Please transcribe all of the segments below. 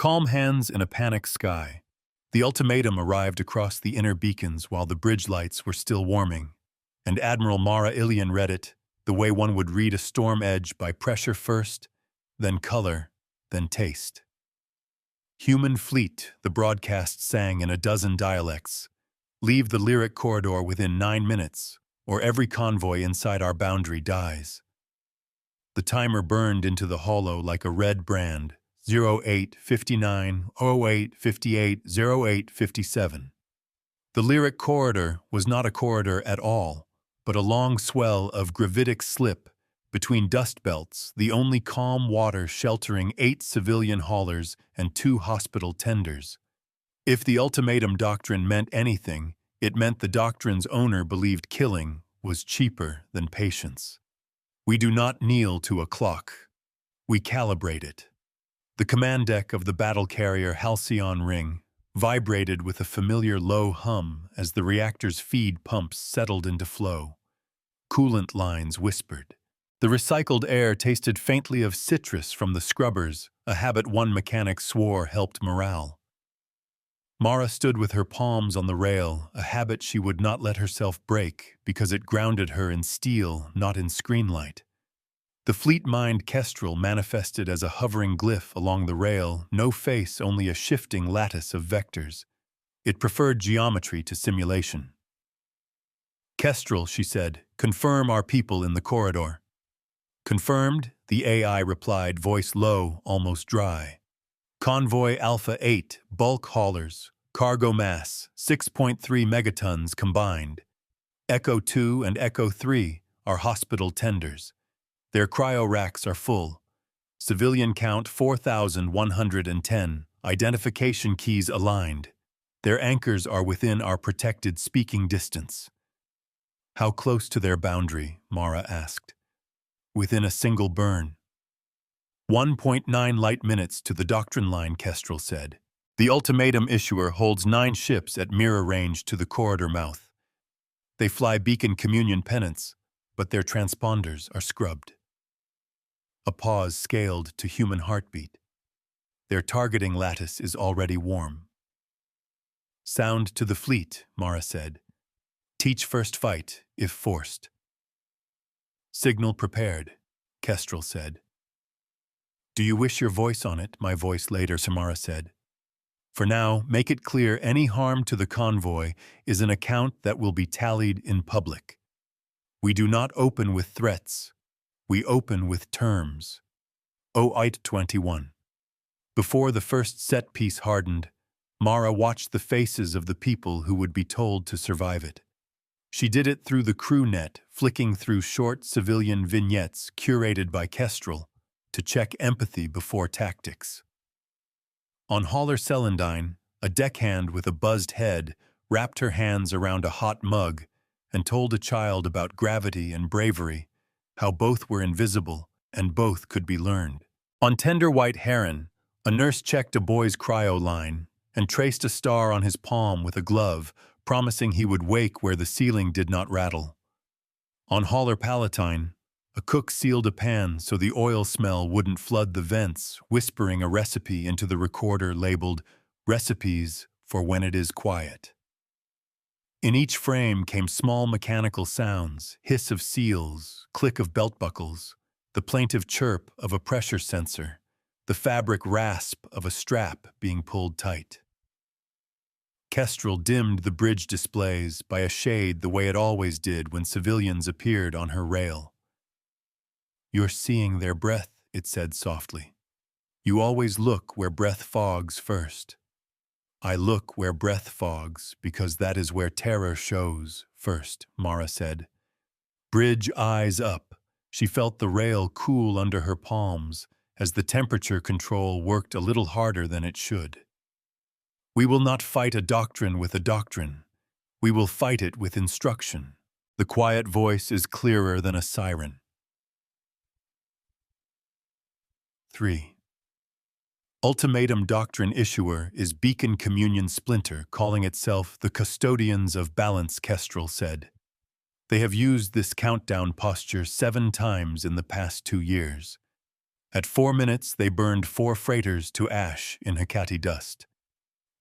Calm hands in a panic sky. The ultimatum arrived across the inner beacons while the bridge lights were still warming, and Admiral Mara Ilian read it the way one would read a storm edge, by pressure first, then color, then taste. Human fleet, the broadcast sang in a dozen dialects. Leave the lyric corridor within 9 minutes, or every convoy inside our boundary dies. The timer burned into the hollow like a red brand, 0859, 0858, 0857. The lyric corridor was not a corridor at all, but a long swell of gravitic slip between dust belts, the only calm water sheltering 8 civilian haulers and 2 hospital tenders. If the ultimatum doctrine meant anything, it meant the doctrine's owner believed killing was cheaper than patience. We do not kneel to a clock. We calibrate it. The command deck of the battle carrier Halcyon Ring vibrated with a familiar low hum as the reactor's feed pumps settled into flow. Coolant lines whispered. The recycled air tasted faintly of citrus from the scrubbers, a habit one mechanic swore helped morale. Mara stood with her palms on the rail, a habit she would not let herself break because it grounded her in steel, not in screenlight. The fleet-mind kestrel manifested as a hovering glyph along the rail, no face, only a shifting lattice of vectors. It preferred geometry to simulation. "Kestrel," she said, "confirm our people in the corridor." "Confirmed," the AI replied, voice low, almost dry. "Convoy Alpha 8, bulk haulers, cargo mass, 6.3 megatons combined. Echo 2 and Echo 3 are hospital tenders. Their cryo racks are full. Civilian count 4,110, identification keys aligned. Their anchors are within our protected speaking distance." "How close to their boundary?" Mara asked. "Within a single burn." 1.9 light minutes to the doctrine line, Kestrel said. "The ultimatum issuer holds 9 ships at mirror range to the corridor mouth. They fly beacon communion pennants, but their transponders are scrubbed." A pause scaled to human heartbeat. "Their targeting lattice is already warm." "Sound to the fleet," Mara said. "Teach first fight, if forced." "Signal prepared," Kestrel said. "Do you wish your voice on it?" my voice later, Samara said. "For now, make it clear any harm to the convoy is an account that will be tallied in public. We do not open with threats. We open with terms." OIT 21. Before the first set piece hardened, Mara watched the faces of the people who would be told to survive it. She did it through the crew net, flicking through short civilian vignettes curated by Kestrel to check empathy before tactics. On Hauler Celandine, a deckhand with a buzzed head wrapped her hands around a hot mug and told a child about gravity and bravery, how both were invisible and both could be learned. On Tender White Heron, a nurse checked a boy's cryo line and traced a star on his palm with a glove, promising he would wake where the ceiling did not rattle. On Hauler Palatine, a cook sealed a pan so the oil smell wouldn't flood the vents, whispering a recipe into the recorder labeled "Recipes for When It Is Quiet." In each frame came small mechanical sounds, hiss of seals, click of belt buckles, the plaintive chirp of a pressure sensor, the fabric rasp of a strap being pulled tight. Kestrel dimmed the bridge displays by a shade the way it always did when civilians appeared on her rail. "You're seeing their breath," it said softly. "You always look where breath fogs first." "I look where breath fogs because that is where terror shows first," Mara said. Bridge eyes up. She felt the rail cool under her palms as the temperature control worked a little harder than it should. "We will not fight a doctrine with a doctrine. We will fight it with instruction." The quiet voice is clearer than a siren. 3. Ultimatum doctrine issuer is Beacon Communion Splinter, calling itself the Custodians of Balance, Kestrel said. They have used this countdown posture 7 times in the past 2 years. At 4 minutes, they burned 4 freighters to ash in Hecate dust.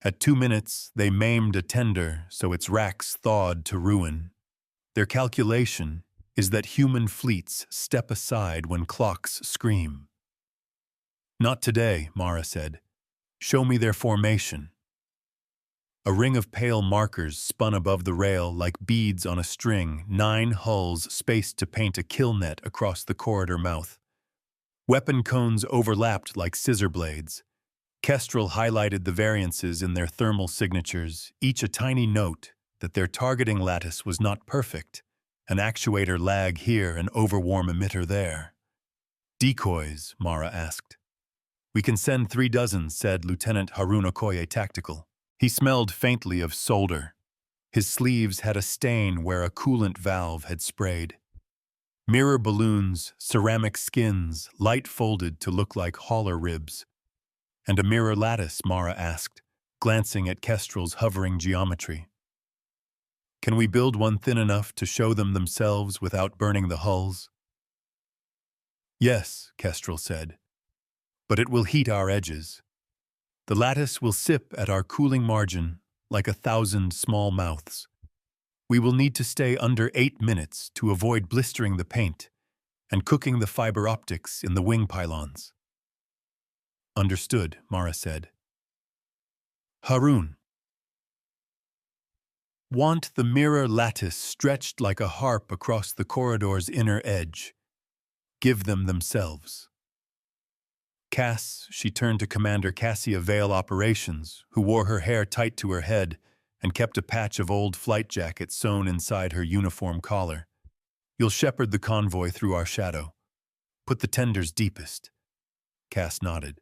At 2 minutes, they maimed a tender so its racks thawed to ruin. Their calculation is that human fleets step aside when clocks scream. Not today, Mara said. Show me their formation. A ring of pale markers spun above the rail like beads on a string, 9 hulls spaced to paint a kill net across the corridor mouth. Weapon cones overlapped like scissor blades. Kestrel highlighted the variances in their thermal signatures, each a tiny note that their targeting lattice was not perfect, an actuator lag here, an overwarm emitter there. Decoys, Mara asked. We can send 3 dozen, said Lieutenant Harun Okoye Tactical. He smelled faintly of solder. His sleeves had a stain where a coolant valve had sprayed. Mirror balloons, ceramic skins, light folded to look like hauler ribs. And a mirror lattice, Mara asked, glancing at Kestrel's hovering geometry. Can we build one thin enough to show them themselves without burning the hulls? Yes, Kestrel said, but it will heat our edges. The lattice will sip at our cooling margin like 1,000 small mouths. We will need to stay under 8 minutes to avoid blistering the paint and cooking the fiber optics in the wing pylons. Understood, Mara said. Harun. Want the mirror lattice stretched like a harp across the corridor's inner edge. Give them themselves. Cass, she turned to Commander Cassia Vale Operations, who wore her hair tight to her head and kept a patch of old flight jacket sewn inside her uniform collar. You'll shepherd the convoy through our shadow. Put the tenders deepest. Cass nodded.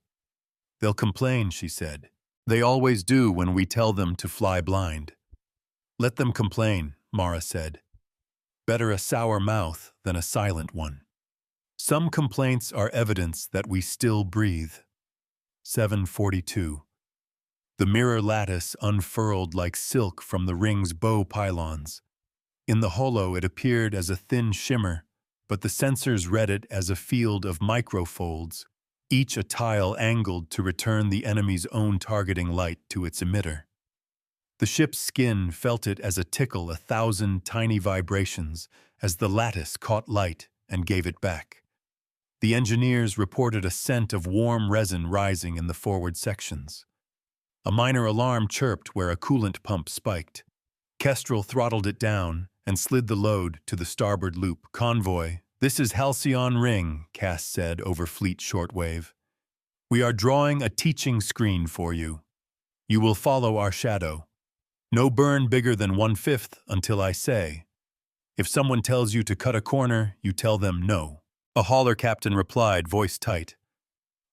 They'll complain, she said. They always do when we tell them to fly blind. Let them complain, Mara said. Better a sour mouth than a silent one. Some complaints are evidence that we still breathe. 742. The mirror lattice unfurled like silk from the ring's bow pylons. In the hollow it appeared as a thin shimmer, but the sensors read it as a field of microfolds, each a tile angled to return the enemy's own targeting light to its emitter. The ship's skin felt it as a tickle, 1,000 tiny vibrations, as the lattice caught light and gave it back. The engineers reported a scent of warm resin rising in the forward sections. A minor alarm chirped where a coolant pump spiked. Kestrel throttled it down and slid the load to the starboard loop. Convoy, this is Halcyon Ring, Cass said over fleet shortwave. We are drawing a teaching screen for you. You will follow our shadow. No burn bigger than 1/5 until I say. If someone tells you to cut a corner, you tell them no. A hauler captain replied, voice tight.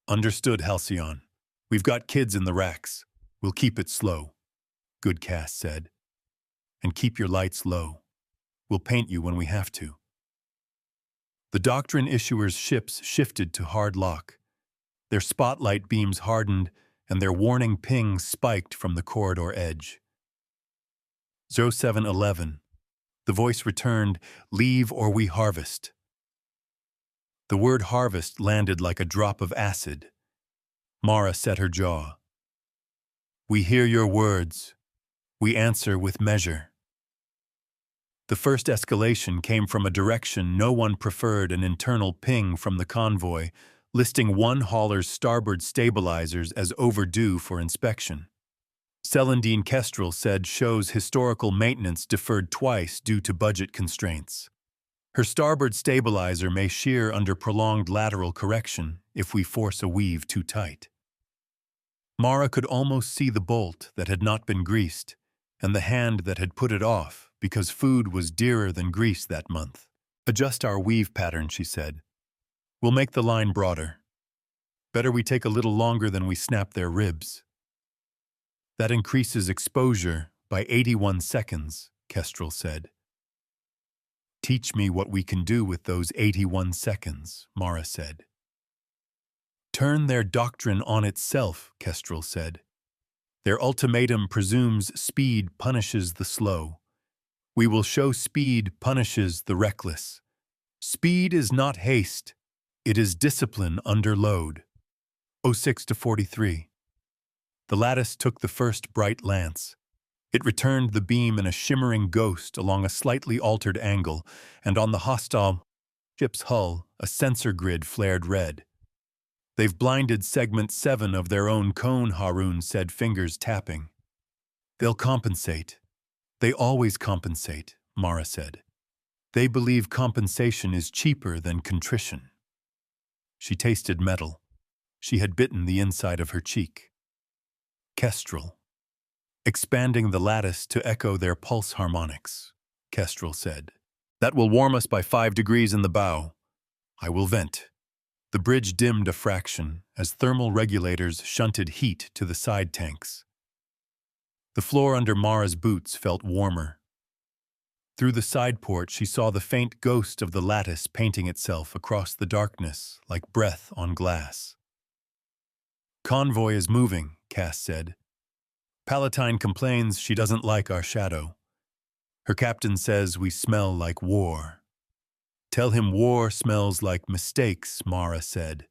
Understood, Halcyon. We've got kids in the racks. We'll keep it slow. Good, Cass said. And keep your lights low. We'll paint you when we have to. The Doctrine issuer's ships shifted to hard lock. Their spotlight beams hardened, and their warning ping spiked from the corridor edge. 0711. The voice returned, leave or we harvest. The word harvest landed like a drop of acid. Mara set her jaw. We hear your words. We answer with measure. The first escalation came from a direction no one preferred, an internal ping from the convoy, listing one hauler's starboard stabilizers as overdue for inspection. Celandine Kestrel said shows historical maintenance deferred twice due to budget constraints. Her starboard stabilizer may shear under prolonged lateral correction if we force a weave too tight. Mara could almost see the bolt that had not been greased, and the hand that had put it off because food was dearer than grease that month. Adjust our weave pattern, she said. We'll make the line broader. Better we take a little longer than we snap their ribs. That increases exposure by 81 seconds, Kestrel said. Teach me what we can do with those 81 seconds, Mara said. Turn their doctrine on itself, Kestrel said. Their ultimatum presumes speed punishes the slow. We will show speed punishes the reckless. Speed is not haste. It is discipline under load. 06 to 43. The lattice took the first bright lance. It returned the beam in a shimmering ghost along a slightly altered angle, and on the hostile ship's hull, a sensor grid flared red. They've blinded segment 7 of their own cone, Harun said, fingers tapping. They'll compensate. They always compensate, Mara said. They believe compensation is cheaper than contrition. She tasted metal. She had bitten the inside of her cheek. Kestrel. Expanding the lattice to echo their pulse harmonics, Kestrel said. That will warm us by 5 degrees in the bow. I will vent. The bridge dimmed a fraction as thermal regulators shunted heat to the side tanks. The floor under Mara's boots felt warmer. Through the side port, she saw the faint ghost of the lattice painting itself across the darkness like breath on glass. Convoy is moving, Cass said. Palatine complains she doesn't like our shadow. Her captain says we smell like war. Tell him war smells like mistakes, Mara said,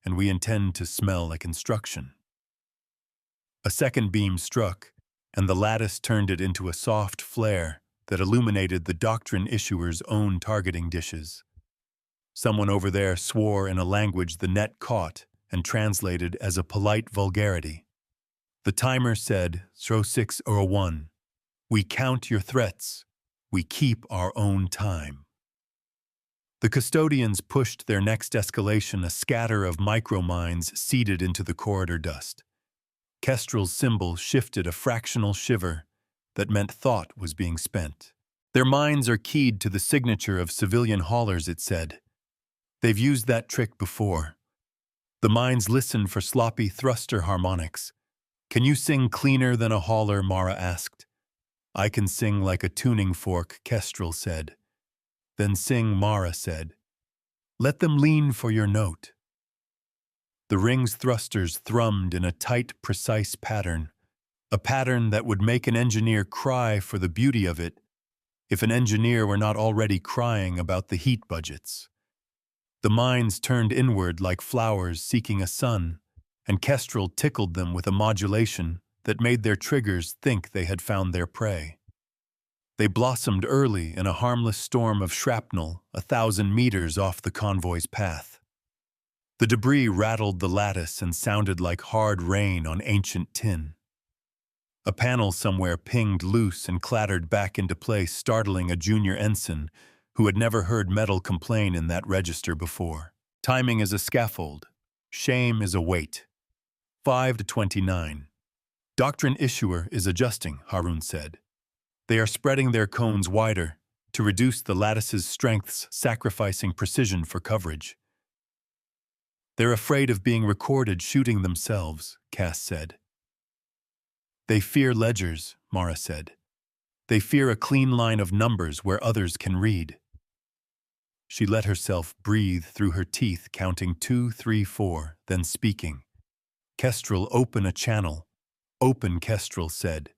and we intend to smell like instruction. A second beam struck, and the lattice turned it into a soft flare that illuminated the Doctrine issuer's own targeting dishes. Someone over there swore in a language the net caught and translated as a polite vulgarity. The timer said, 0601, we count your threats. We keep our own time. The custodians pushed their next escalation, a scatter of micromines seeded into the corridor dust. Kestrel's symbol shifted a fractional shiver that meant thought was being spent. Their minds are keyed to the signature of civilian haulers, it said. They've used that trick before. The minds listened for sloppy thruster harmonics. Can you sing cleaner than a hauler, Mara asked. I can sing like a tuning fork, Kestrel said. Then sing, Mara said. Let them lean for your note. The ring's thrusters thrummed in a tight, precise pattern, a pattern that would make an engineer cry for the beauty of it if an engineer were not already crying about the heat budgets. The minds turned inward like flowers seeking a sun, and Kestrel tickled them with a modulation that made their triggers think they had found their prey. They blossomed early in a harmless storm of shrapnel 1,000 meters off the convoy's path. The debris rattled the lattice and sounded like hard rain on ancient tin. A panel somewhere pinged loose and clattered back into place, startling a junior ensign who had never heard metal complain in that register before. Timing is a scaffold. Shame is a weight. 5 to 29. Doctrine issuer is adjusting, Harun said. They are spreading their cones wider to reduce the lattice's strengths, sacrificing precision for coverage. They're afraid of being recorded shooting themselves, Cass said. They fear ledgers, Mara said. They fear a clean line of numbers where others can read. She let herself breathe through her teeth, counting 2, 3, 4, then speaking. Kestrel, open a channel. Open, Kestrel said.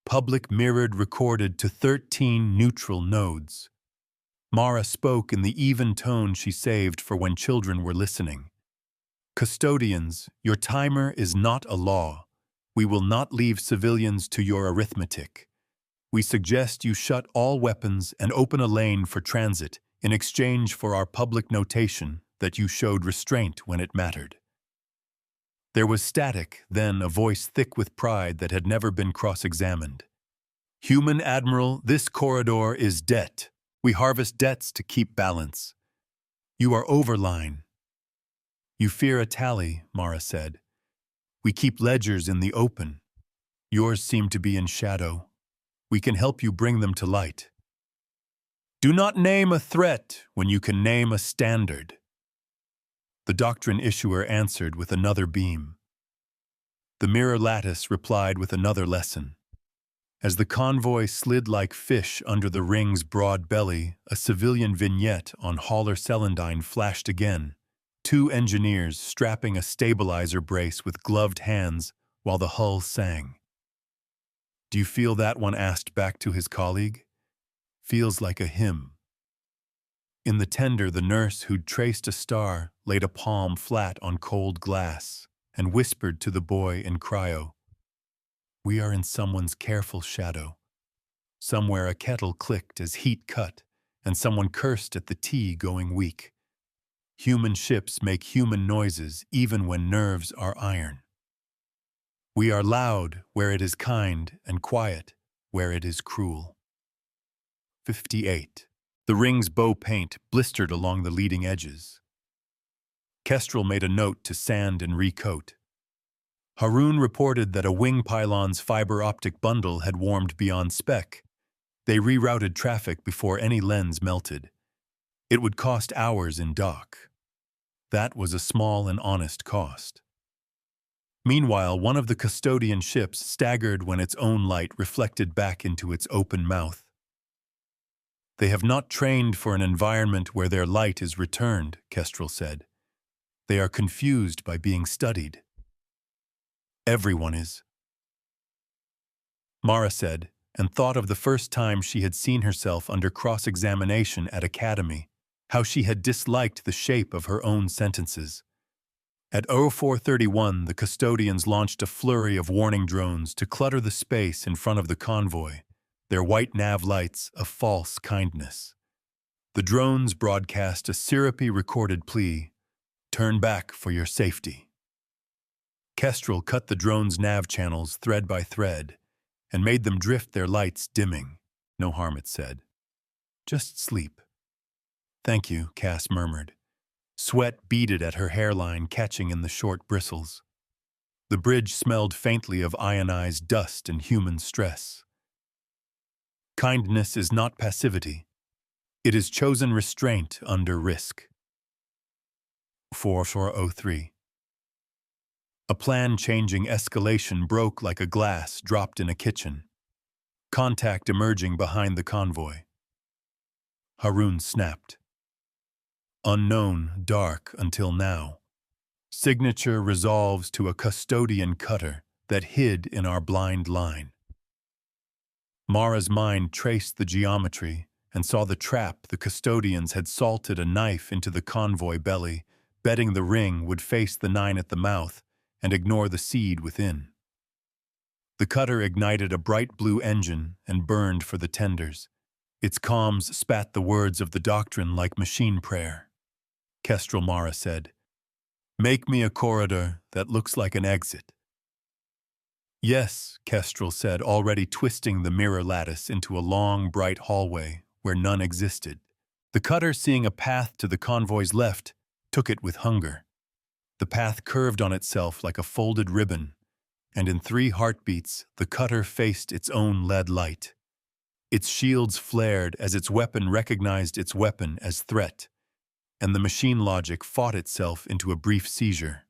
Public mirrored recorded to 13 neutral nodes. Mara spoke in the even tone she saved for when children were listening. Custodians, your timer is not a law. We will not leave civilians to your arithmetic. We suggest you shut all weapons and open a lane for transit in exchange for our public notation that you showed restraint when it mattered. There was static, then a voice thick with pride that had never been cross-examined. Human Admiral, this corridor is debt. We harvest debts to keep balance. You are overline. You fear a tally, Mara said. We keep ledgers in the open. Yours seem to be in shadow. We can help you bring them to light. Do not name a threat when you can name a standard. The Doctrine issuer answered with another beam. The mirror lattice replied with another lesson. As the convoy slid like fish under the ring's broad belly, a civilian vignette on hauler Celandine flashed again, 2 engineers strapping a stabilizer brace with gloved hands while the hull sang. Do you feel that? One asked back to his colleague. Feels like a hymn. In the tender, the nurse who'd traced a star laid a palm flat on cold glass and whispered to the boy in cryo, "We are in someone's careful shadow." Somewhere a kettle clicked as heat cut, and someone cursed at the tea going weak. Human ships make human noises even when nerves are iron. We are loud where it is kind and quiet where it is cruel. 58. The ring's bow paint blistered along the leading edges. Kestrel made a note to sand and recoat. Haroon reported that a wing pylon's fiber optic bundle had warmed beyond spec. They rerouted traffic before any lens melted. It would cost hours in dock. That was a small and honest cost. Meanwhile, one of the custodian ships staggered when its own light reflected back into its open mouth. They have not trained for an environment where their light is returned, Kestrel said. They are confused by being studied. Everyone is. Mara said, and thought of the first time she had seen herself under cross-examination at Academy, how she had disliked the shape of her own sentences. At 0431, the custodians launched a flurry of warning drones to clutter the space in front of the convoy, their white nav lights a false kindness. The drones broadcast a syrupy recorded plea, "Turn back for your safety." Kestrel cut the drone's nav channels thread by thread and made them drift their lights dimming. No harm, it said. Just sleep. Thank you, Cass murmured. Sweat beaded at her hairline, catching in the short bristles. The bridge smelled faintly of ionized dust and human stress. Kindness is not passivity. It is chosen restraint under risk. 4403. A plan-changing escalation broke like a glass dropped in a kitchen. Contact emerging behind the convoy. Haroon snapped. Unknown, dark until now. Signature resolves to a custodian cutter that hid in our blind line. Mara's mind traced the geometry and saw the trap the custodians had salted a knife into the convoy belly, betting the ring would face the 9 at the mouth and ignore the seed within. The cutter ignited a bright blue engine and burned for the tenders. Its comms spat the words of the doctrine like machine prayer. Kestrel Mara said, "Make me a corridor that looks like an exit." Yes, Kestrel said, already twisting the mirror lattice into a long, bright hallway where none existed. The cutter, seeing a path to the convoy's left, took it with hunger. The path curved on itself like a folded ribbon, and in 3 heartbeats, the cutter faced its own lead light. Its shields flared as its weapon recognized its weapon as threat, and the machine logic fought itself into a brief seizure.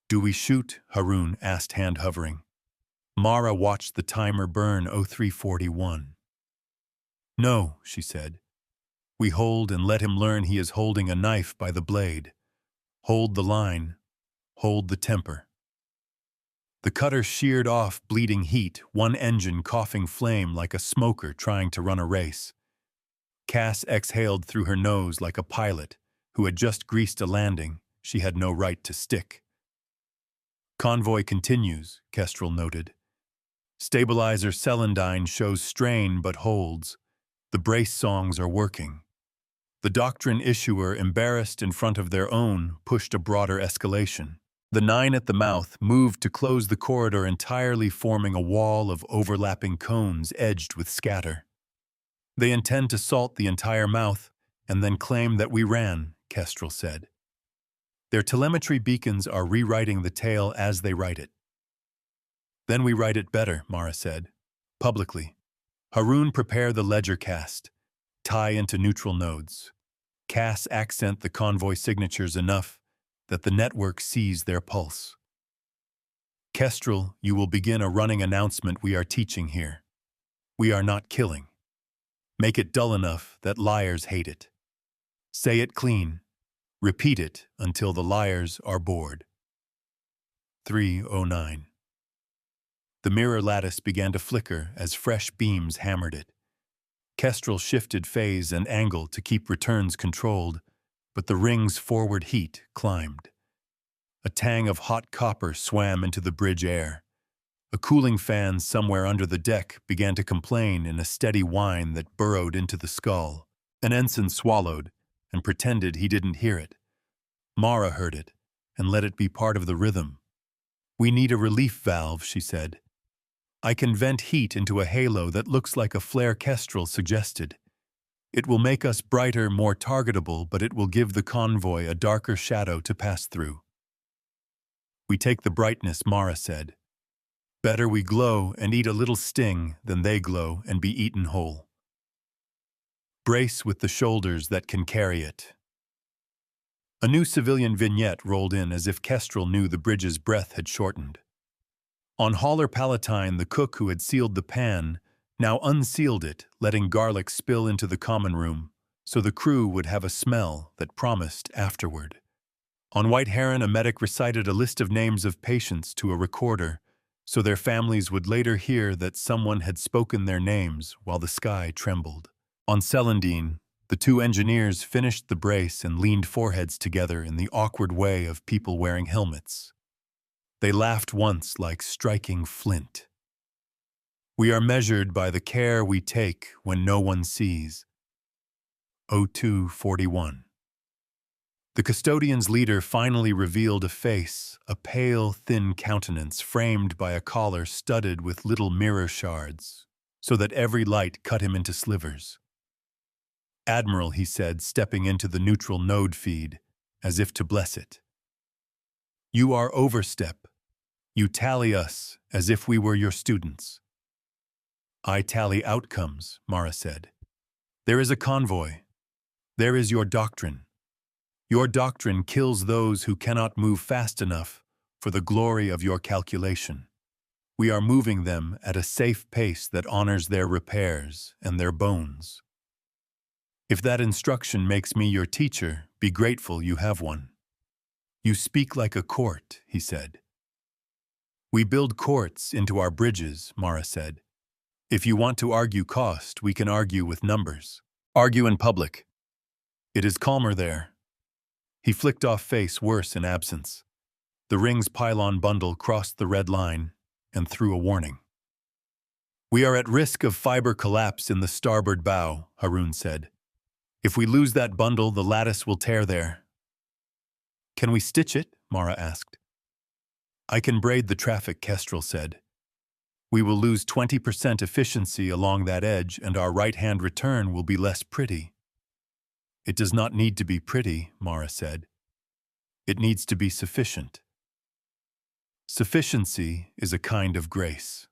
"Do we shoot?" Haroon asked, hand hovering. Mara watched the timer burn 0341. "No," she said. "We hold and let him learn he is holding a knife by the blade. Hold the line. Hold the temper." The cutter sheared off bleeding heat, one engine coughing flame like a smoker trying to run a race. Cass exhaled through her nose like a pilot who had just greased a landing she had no right to stick. "Convoy continues," Kestrel noted. "Stabilizer Celandine shows strain but holds. The brace songs are working." The doctrine issuer, embarrassed in front of their own, pushed a broader escalation. The 9 at the mouth moved to close the corridor entirely, forming a wall of overlapping cones edged with scatter. "They intend to salt the entire mouth and then claim that we ran," Kestrel said. "Their telemetry beacons are rewriting the tale as they write it." "Then we write it better," Mara said. "Publicly. Haroon, prepare the ledger cast. Tie into neutral nodes. Cass, accent the convoy signatures enough that the network sees their pulse. Kestrel, you will begin a running announcement we are teaching here. We are not killing. Make it dull enough that liars hate it. Say it clean. Repeat it until the liars are bored." 309. The mirror lattice began to flicker as fresh beams hammered it. Kestrel shifted phase and angle to keep returns controlled, but the ring's forward heat climbed. A tang of hot copper swam into the bridge air. A cooling fan somewhere under the deck began to complain in a steady whine that burrowed into the skull. An ensign swallowed and pretended he didn't hear it. Mara heard it and let it be part of the rhythm. "We need a relief valve," she said. "I can vent heat into a halo that looks like a flare," Kestrel suggested. "It will make us brighter, more targetable, but it will give the convoy a darker shadow to pass through." "We take the brightness," Mara said. "Better we glow and eat a little sting than they glow and be eaten whole. Brace with the shoulders that can carry it." A new civilian vignette rolled in as if Kestrel knew the bridge's breath had shortened. On Hauler Palatine, the cook who had sealed the pan now unsealed it, letting garlic spill into the common room, so the crew would have a smell that promised afterward. On White Heron, a medic recited a list of names of patients to a recorder, so their families would later hear that someone had spoken their names while the sky trembled. On Celandine, the two engineers finished the brace and leaned foreheads together in the awkward way of people wearing helmets. They laughed once like striking flint. "We are measured by the care we take when no one sees." O241. The custodian's leader finally revealed a face, a pale, thin countenance framed by a collar studded with little mirror shards, so that every light cut him into slivers. "Admiral," he said, stepping into the neutral node feed, as if to bless it. "You are overstep. You tally us as if we were your students." "I tally outcomes," Mara said. "There is a convoy. There is your doctrine. Your doctrine kills those who cannot move fast enough for the glory of your calculation. We are moving them at a safe pace that honors their repairs and their bones. If that instruction makes me your teacher, be grateful you have one." "You speak like a court," he said. "We build courts into our bridges," Mara said. "If you want to argue cost, we can argue with numbers. Argue in public. It is calmer there." He flicked off face worse in absence. The ring's pylon bundle crossed the red line and threw a warning. "We are at risk of fiber collapse in the starboard bow," Haroun said. "If we lose that bundle, the lattice will tear there." "Can we stitch it?" Mara asked. "I can braid the traffic," Kestrel said. "We will lose 20% efficiency along that edge, and our right-hand return will be less pretty." "It does not need to be pretty," Mara said. "It needs to be sufficient. Sufficiency is a kind of grace."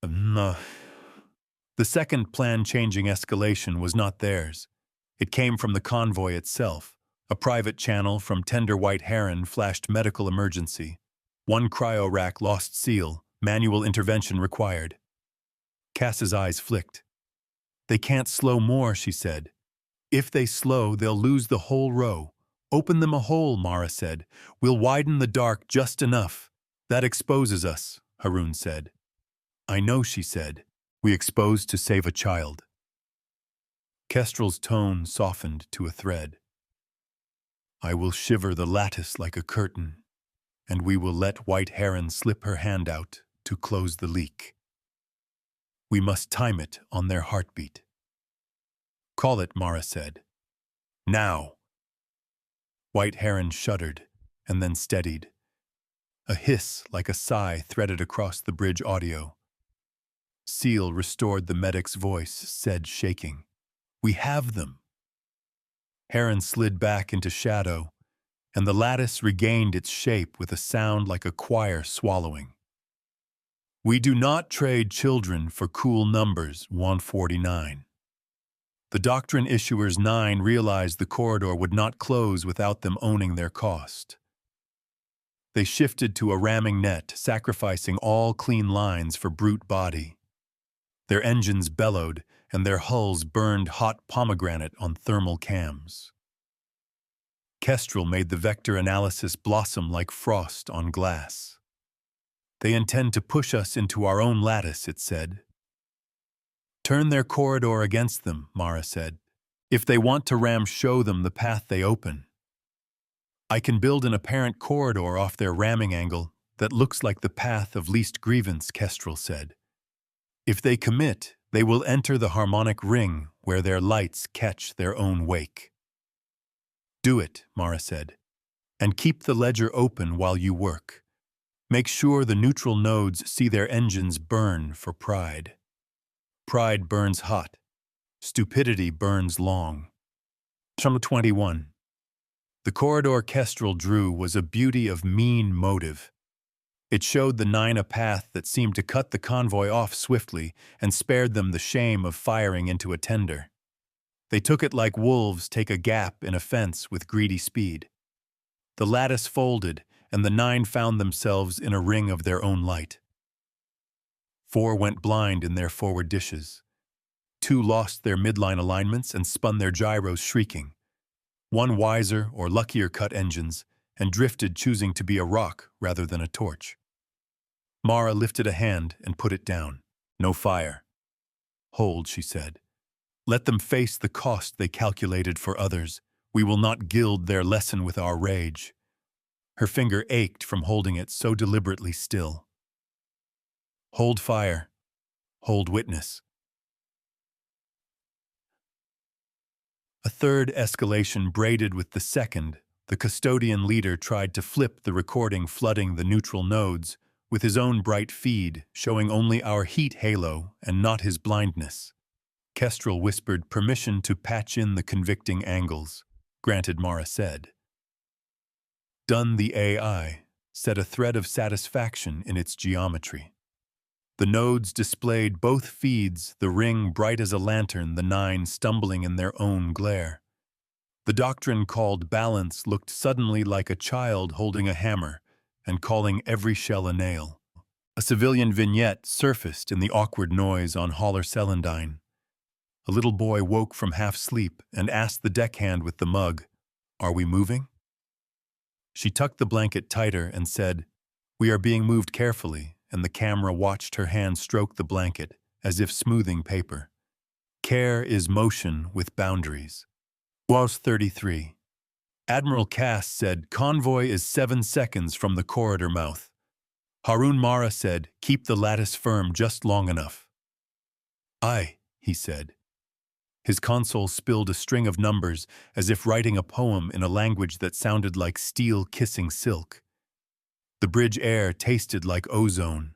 The second plan-changing escalation was not theirs. It came from the convoy itself. A private channel from Tender White Heron flashed medical emergency. One cryo rack lost seal, manual intervention required. Cass's eyes flicked. "They can't slow more," she said. "If they slow, they'll lose the whole row." "Open them a hole," Mara said. "We'll widen the dark just enough. That exposes us," Haroun said. "I know," she said. "We expose to save a child." Kestrel's tone softened to a thread. "I will shiver the lattice like a curtain, and we will let White Heron slip her hand out to close the leak. We must time it on their heartbeat." "Call it," Mara said. "Now." White Heron shuddered and then steadied. A hiss like a sigh threaded across the bridge audio. Seal restored the medic's voice, said shaking, "We have them." Heron slid back into shadow, and the lattice regained its shape with a sound like a choir swallowing. "We do not trade children for cool numbers, 149. The Doctrine Issuers 9 realized the corridor would not close without them owning their cost. They shifted to a ramming net, sacrificing all clean lines for brute body. Their engines bellowed, and their hulls burned hot pomegranate on thermal cams. Kestrel made the vector analysis blossom like frost on glass. "They intend to push us into our own lattice," it said. Turn their corridor against them, Mara said. If they want to ram, show them the path they open. I can build an apparent corridor off their ramming angle that looks like the path of least grievance, Kestrel said. If they commit, they will enter the harmonic ring where their lights catch their own wake. Do it, Mara said, and keep the ledger open while you work. Make sure the neutral nodes see their engines burn for pride. Pride burns hot. Stupidity burns long. Chapter 21. The corridor Kestrel drew was a beauty of mean motive. It showed the nine a path that seemed to cut the convoy off swiftly and spared them the shame of firing into a tender. They took it like wolves take a gap in a fence with greedy speed. The lattice folded, and the nine found themselves in a ring of their own light. 4 went blind in their forward dishes. 2 lost their midline alignments and spun their gyros shrieking. 1 wiser or luckier cut engines and drifted, choosing to be a rock rather than a torch. Mara lifted a hand and put it down. No fire. Hold, she said. Let them face the cost they calculated for others. We will not gild their lesson with our rage. Her finger ached from holding it so deliberately still. Hold fire. Hold witness. A third escalation braided with the second. The custodian leader tried to flip the recording, flooding the neutral nodes with his own bright feed, showing only our heat halo and not his blindness. Kestrel whispered permission to patch in the convicting angles. Granted, Mara said. Done. The AI set a thread of satisfaction in its geometry. The nodes displayed both feeds, the ring bright as a lantern, the 9 stumbling in their own glare. The doctrine called balance looked suddenly like a child holding a hammer and calling every shell a nail. A civilian vignette surfaced in the awkward noise on Haller Celandine. A little boy woke from half-sleep and asked the deckhand with the mug, "Are we moving?" She tucked the blanket tighter and said, "We are being moved carefully," and the camera watched her hand stroke the blanket as if smoothing paper. Care is motion with boundaries. Was 33. Admiral Cass said, "Convoy is 7 seconds from the corridor mouth." Harun Mara said, "Keep the lattice firm just long enough." "Aye," he said. His console spilled a string of numbers as if writing a poem in a language that sounded like steel kissing silk. The bridge air tasted like ozone.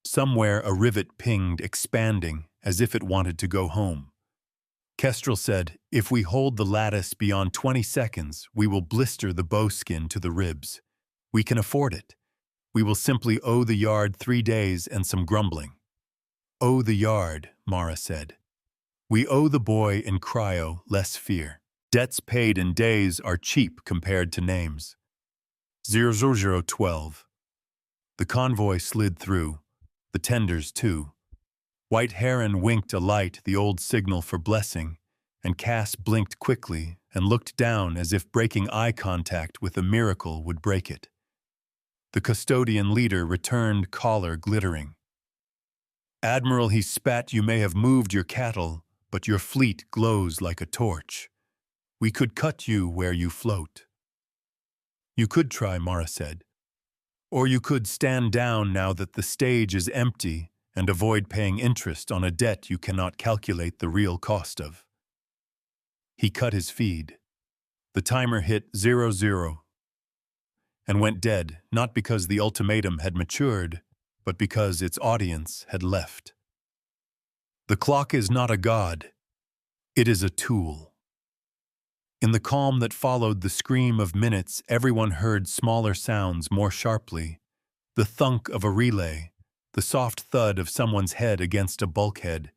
Somewhere a rivet pinged, expanding, as if it wanted to go home. Kestrel said, "If we hold the lattice beyond 20 seconds, we will blister the bowskin to the ribs. We can afford it. We will simply owe the yard 3 days and some grumbling." "Owe the yard," Mara said. "We owe the boy in cryo less fear. Debts paid in days are cheap compared to names." 00012. The convoy slid through. The tenders, too. White Heron winked a light, the old signal for blessing, and Cass blinked quickly and looked down as if breaking eye contact with a miracle would break it. The custodian leader returned, collar glittering. "Admiral," he spat, "you may have moved your cattle, but your fleet glows like a torch. We could cut you where you float." "You could try," Mara said. "Or you could stand down now that the stage is empty and avoid paying interest on a debt you cannot calculate the real cost of." He cut his feed. The timer hit 00 and went dead, not because the ultimatum had matured, but because its audience had left. The clock is not a god. It is a tool. In the calm that followed the scream of minutes, everyone heard smaller sounds more sharply. The thunk of a relay, the soft thud of someone's head against a bulkhead,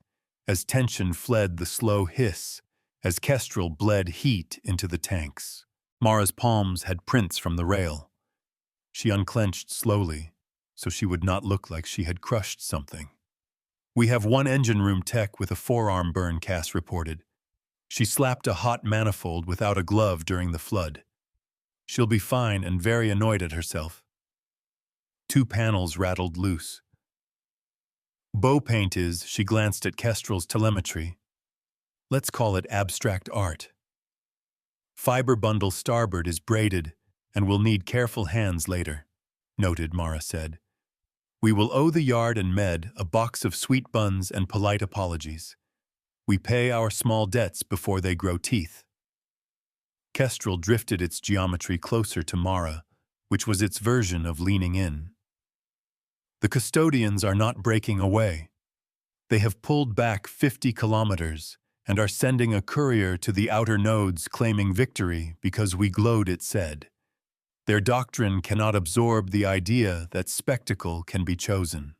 as tension fled the slow hiss, as Kestrel bled heat into the tanks. Mara's palms had prints from the rail. She unclenched slowly, so she would not look like she had crushed something. "We have 1 engine room tech with a forearm burn," Cass reported. "She slapped a hot manifold without a glove during the flood. She'll be fine and very annoyed at herself." 2 panels rattled loose. Bow paint is, she glanced at Kestrel's telemetry. Let's call it abstract art. Fiber bundle starboard is braided and will need careful hands later, noted, Mara said. We will owe the yard and med a box of sweet buns and polite apologies. We pay our small debts before they grow teeth. Kestrel drifted its geometry closer to Mara, which was its version of leaning in. The custodians are not breaking away. They have pulled back 50 kilometers and are sending a courier to the outer nodes claiming victory because we glowed, it said. Their doctrine cannot absorb the idea that spectacle can be chosen.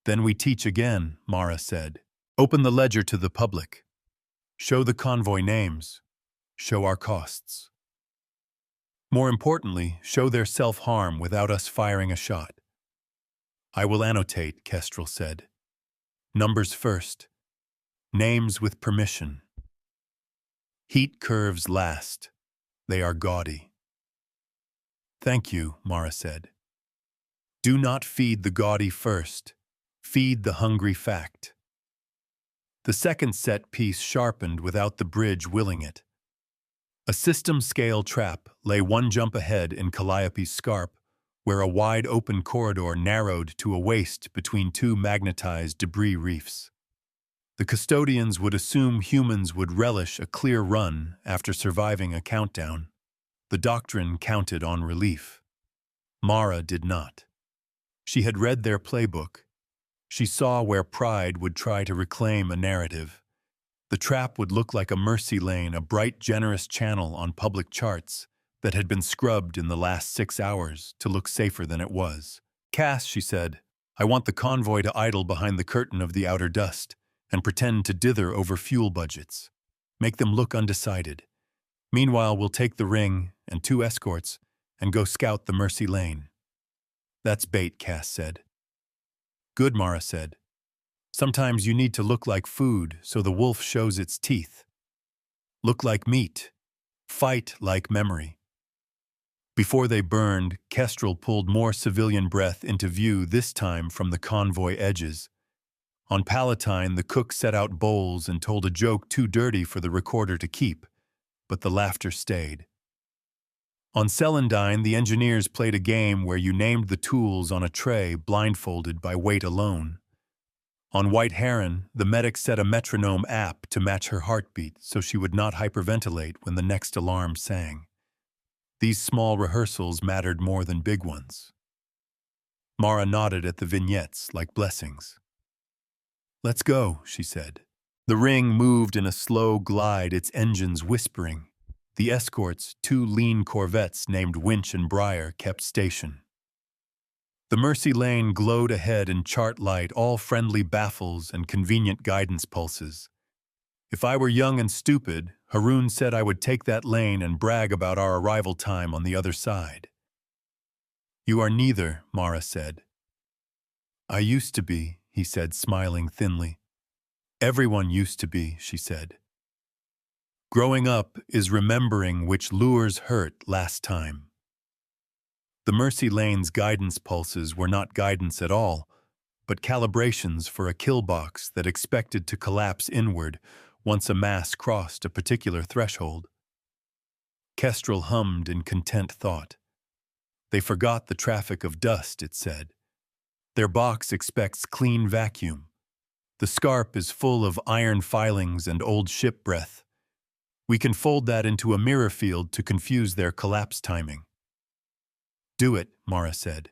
Then we teach again, Mara said. Open the ledger to the public. Show the convoy names. Show our costs. More importantly, show their self-harm without us firing a shot. I will annotate, Kestrel said. Numbers first. Names with permission. Heat curves last. They are gaudy. Thank you, Mara said. Do not feed the gaudy first. Feed the hungry fact. The second set piece sharpened without the bridge willing it. A system-scale trap lay one jump ahead in Calliope's scarp, where a wide-open corridor narrowed to a waist between two magnetized debris reefs. The custodians would assume humans would relish a clear run after surviving a countdown. The doctrine counted on relief. Mara did not. She had read their playbook. She saw where pride would try to reclaim a narrative. The trap would look like a mercy lane, a bright, generous channel on public charts that had been scrubbed in the last 6 hours to look safer than it was. Cass, she said, I want the convoy to idle behind the curtain of the outer dust and pretend to dither over fuel budgets. Make them look undecided. Meanwhile, we'll take the ring and 2 escorts and go scout the mercy lane. That's bait, Cass said. Good, Mara said. Sometimes you need to look like food so the wolf shows its teeth. Look like meat. Fight like memory. Before they burned, Kestrel pulled more civilian breath into view, this time from the convoy edges. On Palatine, the cook set out bowls and told a joke too dirty for the recorder to keep, but the laughter stayed. On Celandine, the engineers played a game where you named the tools on a tray blindfolded by weight alone. On White Heron, the medic set a metronome app to match her heartbeat so she would not hyperventilate when the next alarm sang. These small rehearsals mattered more than big ones. Mara nodded at the vignettes like blessings. Let's go, she said. The ring moved in a slow glide, its engines whispering. The escorts, 2 lean corvettes named Winch and Briar, kept station. The Mercy Lane glowed ahead in chart light, all friendly baffles and convenient guidance pulses. If I were young and stupid, Haroon said I would take that lane and brag about our arrival time on the other side. You are neither, Mara said. I used to be, he said, smiling thinly. Everyone used to be, she said. Growing up is remembering which lures hurt last time. The Mercy Lane's guidance pulses were not guidance at all, but calibrations for a kill box that expected to collapse inward once a mass crossed a particular threshold. Kestrel hummed in content thought. They forgot the traffic of dust, it said. Their box expects clean vacuum. The scarp is full of iron filings and old ship breath. We can fold that into a mirror field to confuse their collapse timing. Do it, Mara said.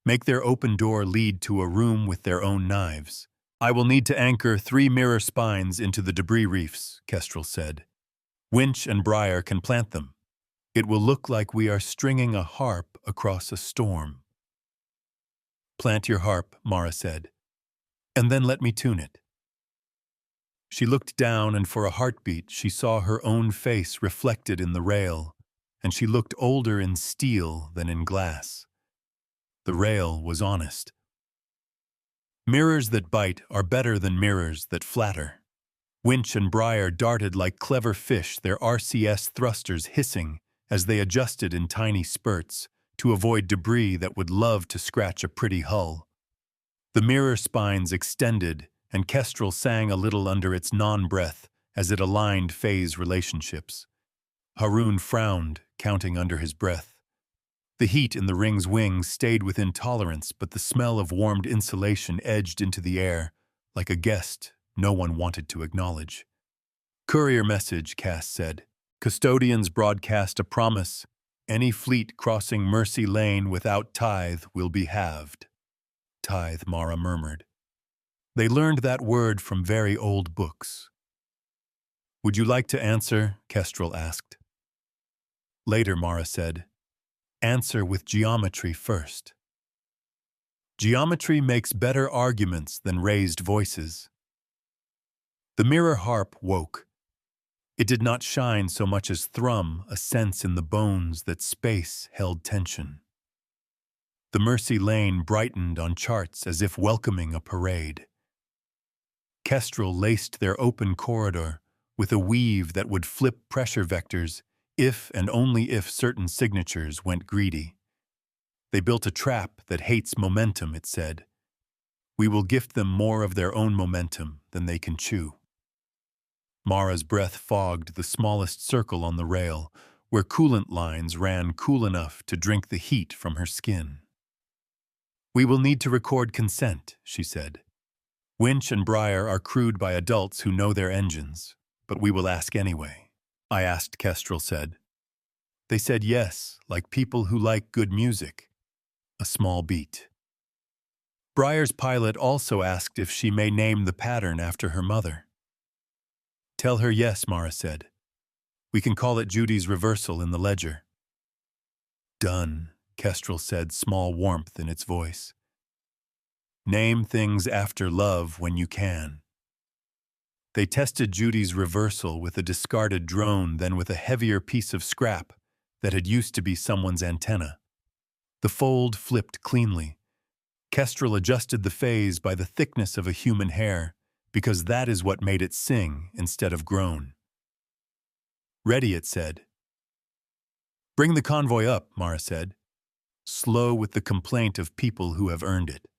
Make their open door lead to a room with their own knives. I will need to anchor 3 mirror spines into the debris reefs, Kestrel said. Winch and Briar can plant them. It will look like we are stringing a harp across a storm. Plant your harp, Mara said, and then let me tune it. She looked down, and for a heartbeat she saw her own face reflected in the rail, and she looked older in steel than in glass. The rail was honest. Mirrors that bite are better than mirrors that flatter. Winch and Briar darted like clever fish, their RCS thrusters hissing as they adjusted in tiny spurts to avoid debris that would love to scratch a pretty hull. The mirror spines extended, and Kestrel sang a little under its non-breath as it aligned phase relationships. Haroon frowned, counting under his breath. The heat in the ring's wings stayed within tolerance, but the smell of warmed insulation edged into the air, like a guest no one wanted to acknowledge. "Courier message," Cass said. "Custodians broadcast a promise. Any fleet crossing Mercy Lane without tithe will be halved." Tithe, Mara murmured. They learned that word from very old books. "Would you like to answer?" Kestrel asked. "Later," Mara said. "Answer with geometry first." Geometry makes better arguments than raised voices. The mirror harp woke. It did not shine so much as thrum a sense in the bones that space held tension. The Mercy Lane brightened on charts as if welcoming a parade. Kestrel laced their open corridor with a weave that would flip pressure vectors if and only if certain signatures went greedy. They built a trap that hates momentum, it said. We will gift them more of their own momentum than they can chew. Mara's breath fogged the smallest circle on the rail, where coolant lines ran cool enough to drink the heat from her skin. "We will need to record consent," she said. "Winch and Briar are crewed by adults who know their engines, but we will ask anyway." "I asked," Kestrel said. They said yes, like people who like good music. A small beat. Briar's pilot also asked if she may name the pattern after her mother. "Tell her yes," Mara said. "We can call it Judy's reversal in the ledger." "Done," Kestrel said, small warmth in its voice. "Name things after love when you can." They tested Judy's reversal with a discarded drone, then with a heavier piece of scrap that had used to be someone's antenna. The fold flipped cleanly. Kestrel adjusted the phase by the thickness of a human hair, because that is what made it sing instead of groan. "Ready," it said. "Bring the convoy up," Mara said, slow with the complaint of people who have earned it.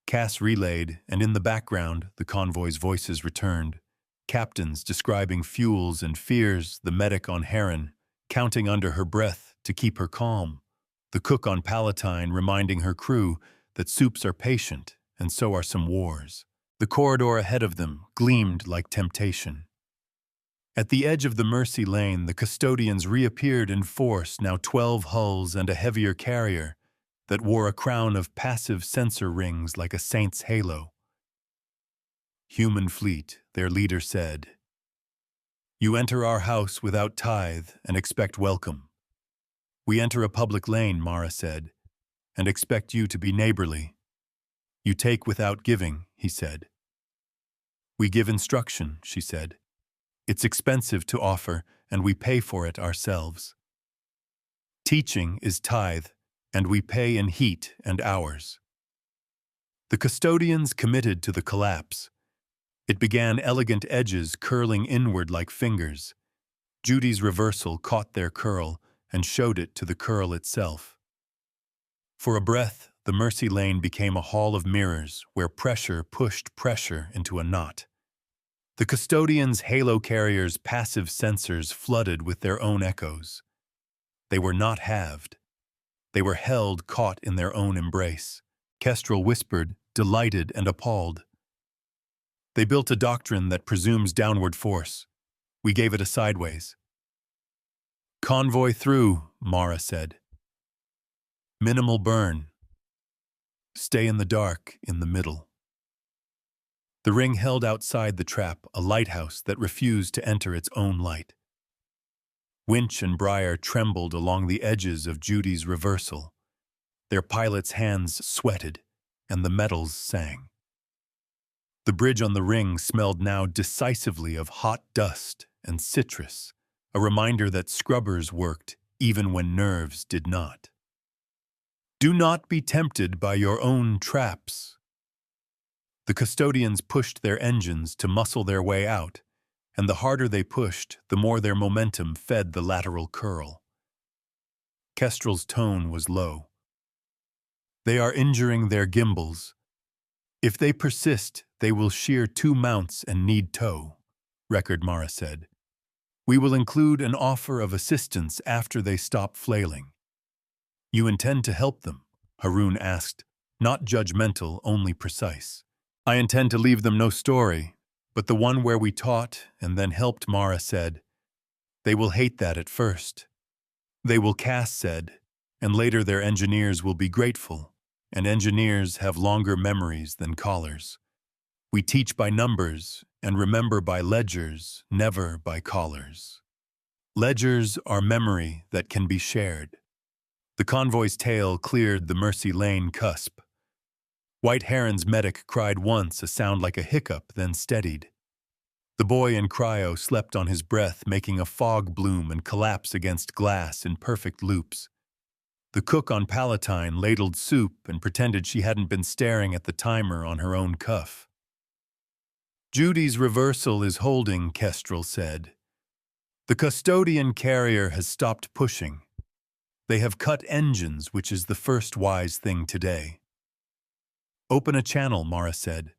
Cass relayed, and in the background, the convoy's voices returned. Captains describing fuels and fears, the medic on Heron, counting under her breath to keep her calm. The cook on Palatine reminding her crew that soups are patient, and so are some wars. The corridor ahead of them gleamed like temptation. At the edge of the Mercy Lane, the custodians reappeared in force, now 12 hulls and a heavier carrier that wore a crown of passive sensor rings like a saint's halo. "Human fleet," their leader said. "You enter our house without tithe and expect welcome. We enter a public lane," Mara said, "and expect you to be neighborly. You take without giving," he said. "We give instruction," she said. "It's expensive to offer, and we pay for it ourselves. Teaching is tithe, and we pay in heat and hours." The custodians committed to the collapse. It began elegant edges curling inward like fingers. Judy's reversal caught their curl and showed it to the curl itself. For a breath, the Mercy Lane became a hall of mirrors where pressure pushed pressure into a knot. The custodians' halo carriers' passive sensors flooded with their own echoes. They were not halved. They were held caught in their own embrace. Kestrel whispered, delighted and appalled. "They built a doctrine that presumes downward force. We gave it a sideways." "Convoy through," Mara said. "Minimal burn. Stay in the dark in the middle." The ring held outside the trap a lighthouse that refused to enter its own light. Winch and Briar trembled along the edges of Judy's reversal. Their pilots' hands sweated, and the metals sang. The bridge on the ring smelled now decisively of hot dust and citrus, a reminder that scrubbers worked even when nerves did not. "Do not be tempted by your own traps." The custodians pushed their engines to muscle their way out, and the harder they pushed, the more their momentum fed the lateral curl. Kestrel's tone was low. "They are injuring their gimbals, If they persist, they will shear 2 mounts and need tow, Record Mara said. We will include an offer of assistance after they stop flailing. You intend to help them? Haroon asked, not judgmental, only precise. I intend to leave them no story, but the one where we taught and then helped, Mara said. They will hate that at first. They will, Cass said, and later their engineers will be grateful, and engineers have longer memories than callers. We teach by numbers and remember by ledgers, never by callers. Ledgers are memory that can be shared. The convoy's tail cleared the Mercy Lane cusp. White Heron's medic cried once, a sound like a hiccup, then steadied. The boy in cryo slept on his breath, making a fog bloom and collapse against glass in perfect loops. The cook on Palatine ladled soup and pretended she hadn't been staring at the timer on her own cuff. Judy's reversal is holding, Kestrel said. The custodian carrier has stopped pushing. They have cut engines, which is the first wise thing today. Open a channel, Mara said.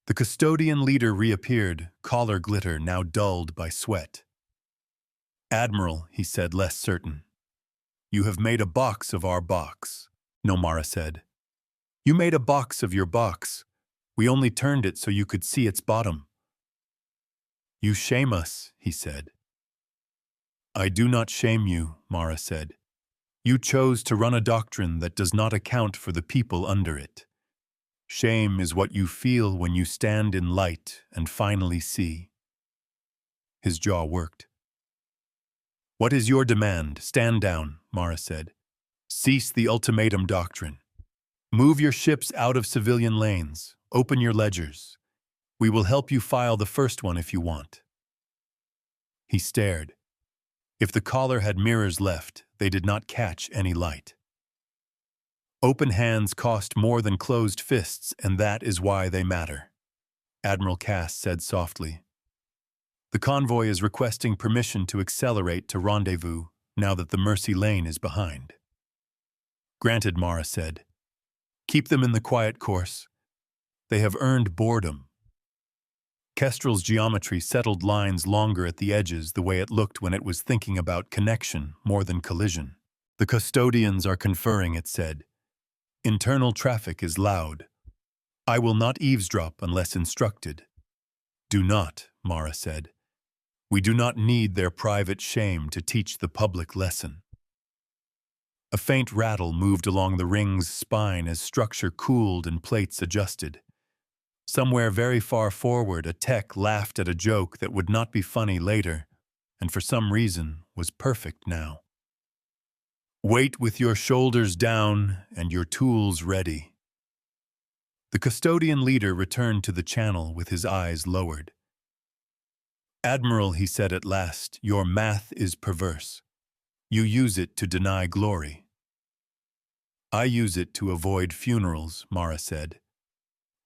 The custodian leader reappeared, collar glitter now dulled by sweat. Admiral, he said, less certain. You have made a box of our box. No, Mara said. You made a box of your box. We only turned it so you could see its bottom. You shame us, he said. I do not shame you, Mara said. You chose to run a doctrine that does not account for the people under it. Shame is what you feel when you stand in light and finally see. His jaw worked. What is your demand? Stand down, Mara said. Cease the ultimatum doctrine. Move your ships out of civilian lanes. Open your ledgers. We will help you file the first one if you want. He stared. If the collar had mirrors left, they did not catch any light. Open hands cost more than closed fists, and that is why they matter, Admiral Cass said softly. The convoy is requesting permission to accelerate to rendezvous now that the Mercy Lane is behind. Granted, Mara said. Keep them in the quiet course. They have earned boredom. Kestrel's geometry settled lines longer at the edges the way it looked when it was thinking about connection more than collision. The custodians are conferring, it said. Internal traffic is loud. I will not eavesdrop unless instructed. Do not, Mara said. We do not need their private shame to teach the public lesson. A faint rattle moved along the ring's spine as structure cooled and plates adjusted. Somewhere very far forward, a tech laughed at a joke that would not be funny later, and for some reason was perfect now. Wait with your shoulders down and your tools ready. The custodian leader returned to the channel with his eyes lowered. Admiral, he said at last, your math is perverse. You use it to deny glory. I use it to avoid funerals, Mara said.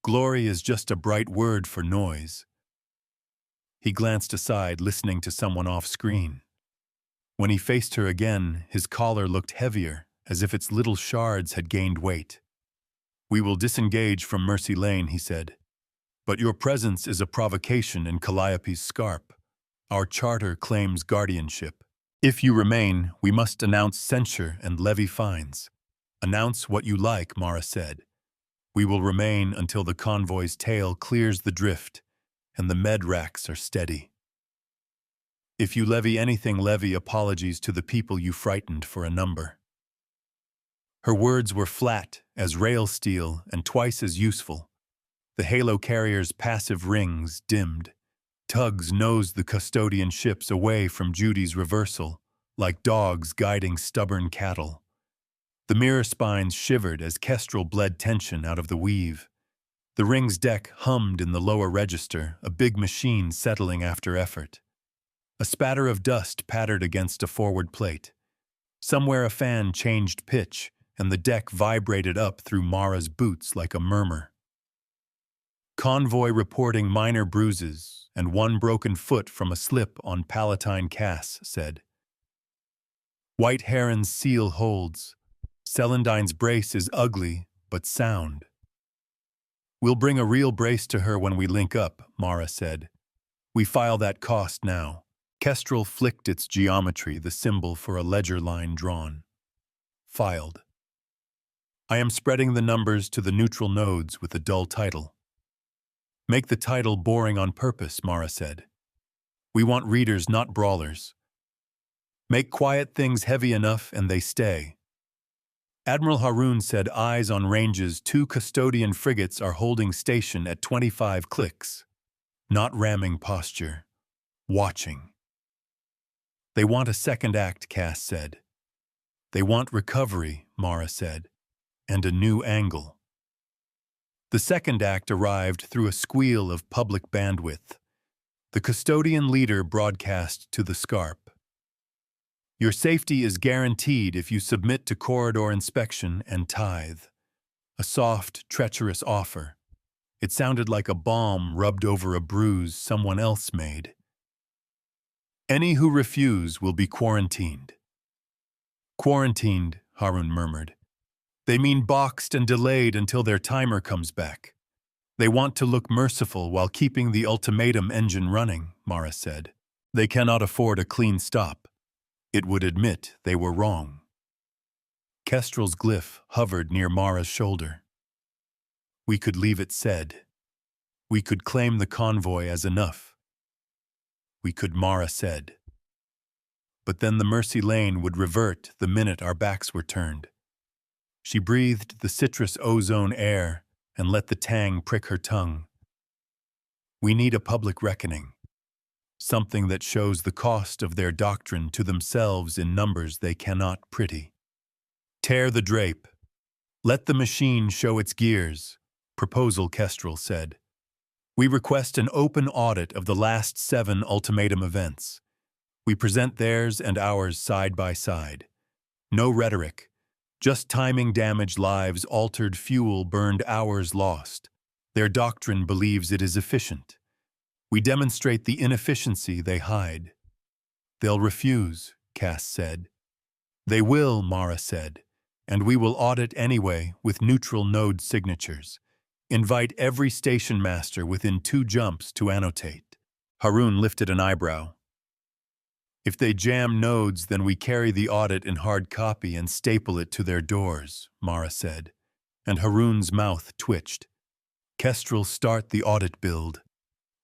Glory is just a bright word for noise. He glanced aside, listening to someone off-screen. When he faced her again, his collar looked heavier, as if its little shards had gained weight. We will disengage from Mercy Lane, he said. But your presence is a provocation in Calliope's scarp. Our charter claims guardianship. If you remain, we must announce censure and levy fines. Announce what you like, Mara said. We will remain until the convoy's tail clears the drift and the med racks are steady. If you levy anything, levy apologies to the people you frightened for a number. Her words were flat as rail steel and twice as useful. The Halo carrier's passive rings dimmed. Tugs nosed the custodian ships away from Judy's reversal, like dogs guiding stubborn cattle. The mirror spines shivered as Kestrel bled tension out of the weave. The ring's deck hummed in the lower register, a big machine settling after effort. A spatter of dust pattered against a forward plate. Somewhere a fan changed pitch, and the deck vibrated up through Mara's boots like a murmur. Convoy reporting minor bruises and one broken foot from a slip on Palatine, Cass said. White Heron's seal holds. Celandine's brace is ugly, but sound. We'll bring a real brace to her when we link up, Mara said. We file that cost now. Kestrel flicked its geometry, the symbol for a ledger line drawn. Filed. I am spreading the numbers to the neutral nodes with a dull title. Make the title boring on purpose, Mara said. We want readers, not brawlers. Make quiet things heavy enough and they stay. Admiral Haroun said eyes on ranges 2 custodian frigates are holding station at 25 clicks. Not ramming posture. Watching. They want a second act, Cass said. They want recovery, Mara said, and a new angle. The second act arrived through a squeal of public bandwidth. The custodian leader broadcast to the SCARP. Your safety is guaranteed if you submit to corridor inspection and tithe. A soft, treacherous offer. It sounded like a balm rubbed over a bruise someone else made. Any who refuse will be quarantined. Quarantined, Haroun murmured. They mean boxed and delayed until their timer comes back. They want to look merciful while keeping the ultimatum engine running, Mara said. They cannot afford a clean stop. It would admit they were wrong. Kestrel's glyph hovered near Mara's shoulder. We could leave it said. We could claim the convoy as enough. We could, Mara said. But then the Mercy Lane would revert the minute our backs were turned. She breathed the citrus ozone air and let the tang prick her tongue. We need a public reckoning. Something that shows the cost of their doctrine to themselves in numbers they cannot pretty. Tear the drape. Let the machine show its gears, Proposal Kestrel said. We request an open audit of the last 7 ultimatum events. We present theirs and ours side by side. No rhetoric, just timing damaged lives, altered fuel, burned hours lost. Their doctrine believes it is efficient. We demonstrate the inefficiency they hide. They'll refuse, Cass said. They will, Mara said, and we will audit anyway with neutral node signatures. Invite every station master within 2 jumps to annotate. Haroun lifted an eyebrow. If they jam nodes, then we carry the audit in hard copy and staple it to their doors, Mara said, and Haroun's mouth twitched. Kestrel, start the audit build.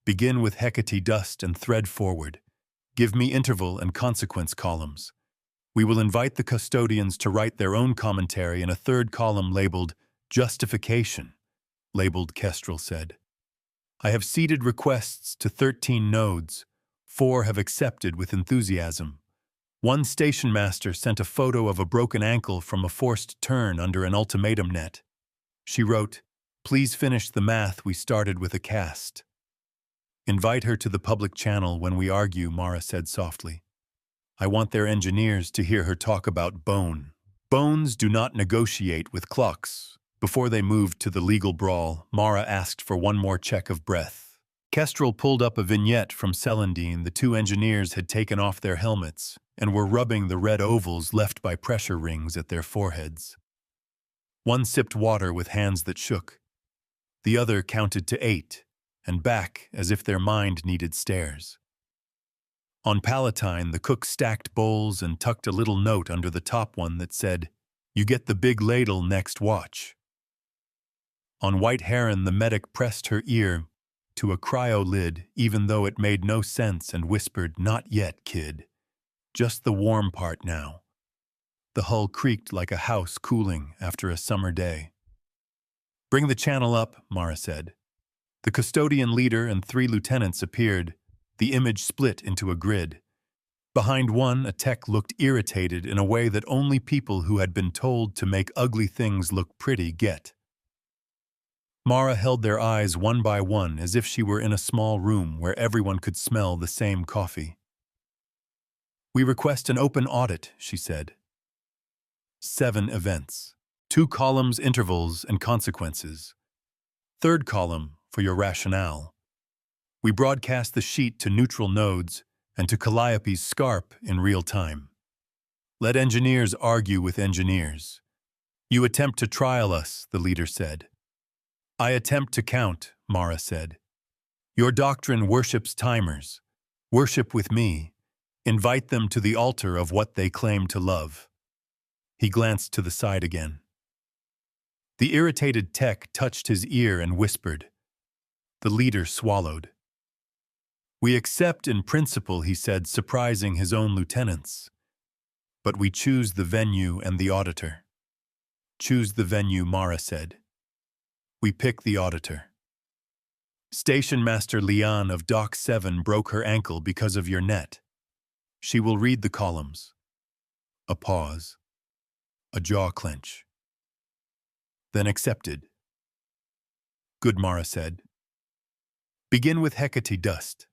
Begin with Hecate dust and thread forward. Give me interval and consequence columns. We will invite the custodians to write their own commentary in a 3rd column labeled Justification, labeled Kestrel said. I have seeded requests to 13 nodes. 4 have accepted with enthusiasm. 1 station master sent a photo of a broken ankle from a forced turn under an ultimatum net. She wrote, "Please finish the math we started with a cast." Invite her to the public channel when we argue, Mara said softly. I want their engineers to hear her talk about bone. Bones do not negotiate with clocks. Before they moved to the legal brawl, Mara asked for one more check of breath. Kestrel pulled up a vignette from Celandine. The 2 engineers had taken off their helmets and were rubbing the red ovals left by pressure rings at their foreheads. One sipped water with hands that shook. The other counted to 8. And back as if their mind needed stairs. On Palatine, the cook stacked bowls and tucked a little note under the top one that said, "You get the big ladle next watch." On White Heron, the medic pressed her ear to a cryo lid, even though it made no sense, and whispered, "Not yet, kid. Just the warm part now." The hull creaked like a house cooling after a summer day. Bring the channel up, Mara said. The custodian leader and 3 lieutenants appeared. The image split into a grid. Behind one, a tech looked irritated in a way that only people who had been told to make ugly things look pretty get. Mara held their eyes one by one as if she were in a small room where everyone could smell the same coffee. We request an open audit, she said. 7 events. 2 columns, intervals, and consequences. 3rd column, for your rationale. We broadcast the sheet to neutral nodes and to Calliope's SCARP in real time. Let engineers argue with engineers. You attempt to trial us, the leader said. I attempt to count, Mara said. Your doctrine worships timers. Worship with me. Invite them to the altar of what they claim to love. He glanced to the side again. The irritated tech touched his ear and whispered. The leader swallowed. We accept in principle, he said, surprising his own lieutenants. But we choose the venue and the auditor. Choose the venue, Mara said. We pick the auditor. Station Master Lian of Dock 7 broke her ankle because of your net. She will read the columns. A pause. A jaw clench. Then accepted. Good, Mara said. Begin with Hecate dust.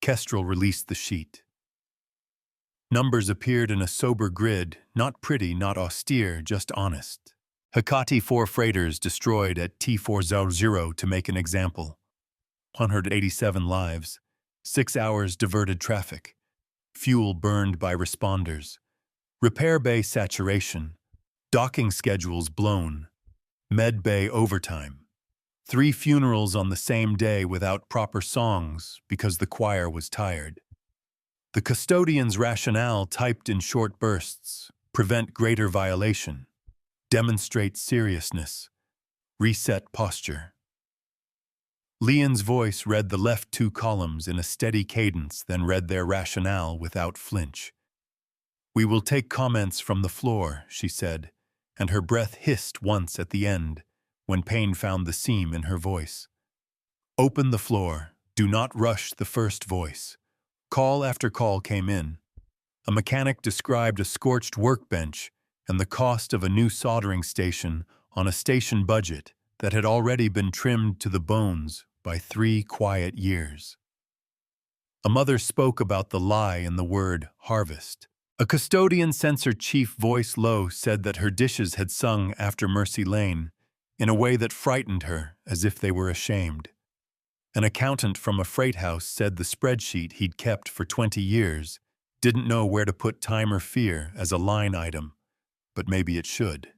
Kestrel released the sheet. Numbers appeared in a sober grid, not pretty, not austere, just honest. Hecate 4 freighters destroyed at T400 to make an example. 187 lives. 6 hours diverted traffic. Fuel burned by responders. Repair bay saturation. Docking schedules blown. Med bay overtime. 3 funerals on the same day without proper songs because the choir was tired. The custodian's rationale typed in short bursts. Prevent greater violation. Demonstrate seriousness. Reset posture. Lian's voice read the left 2 columns in a steady cadence, then read their rationale without flinch. We will take comments from the floor, she said, and her breath hissed once at the end, when pain found the seam in her voice. Open the floor. Do not rush the first voice. Call after call came in. A mechanic described a scorched workbench and the cost of a new soldering station on a station budget that had already been trimmed to the bones by 3 quiet years. A mother spoke about the lie in the word harvest. A custodian censor chief voice low said that her dishes had sung after Mercy Lane in a way that frightened her as if they were ashamed. An accountant from a freight house said the spreadsheet he'd kept for 20 years didn't know where to put time or fear as a line item, but maybe it should.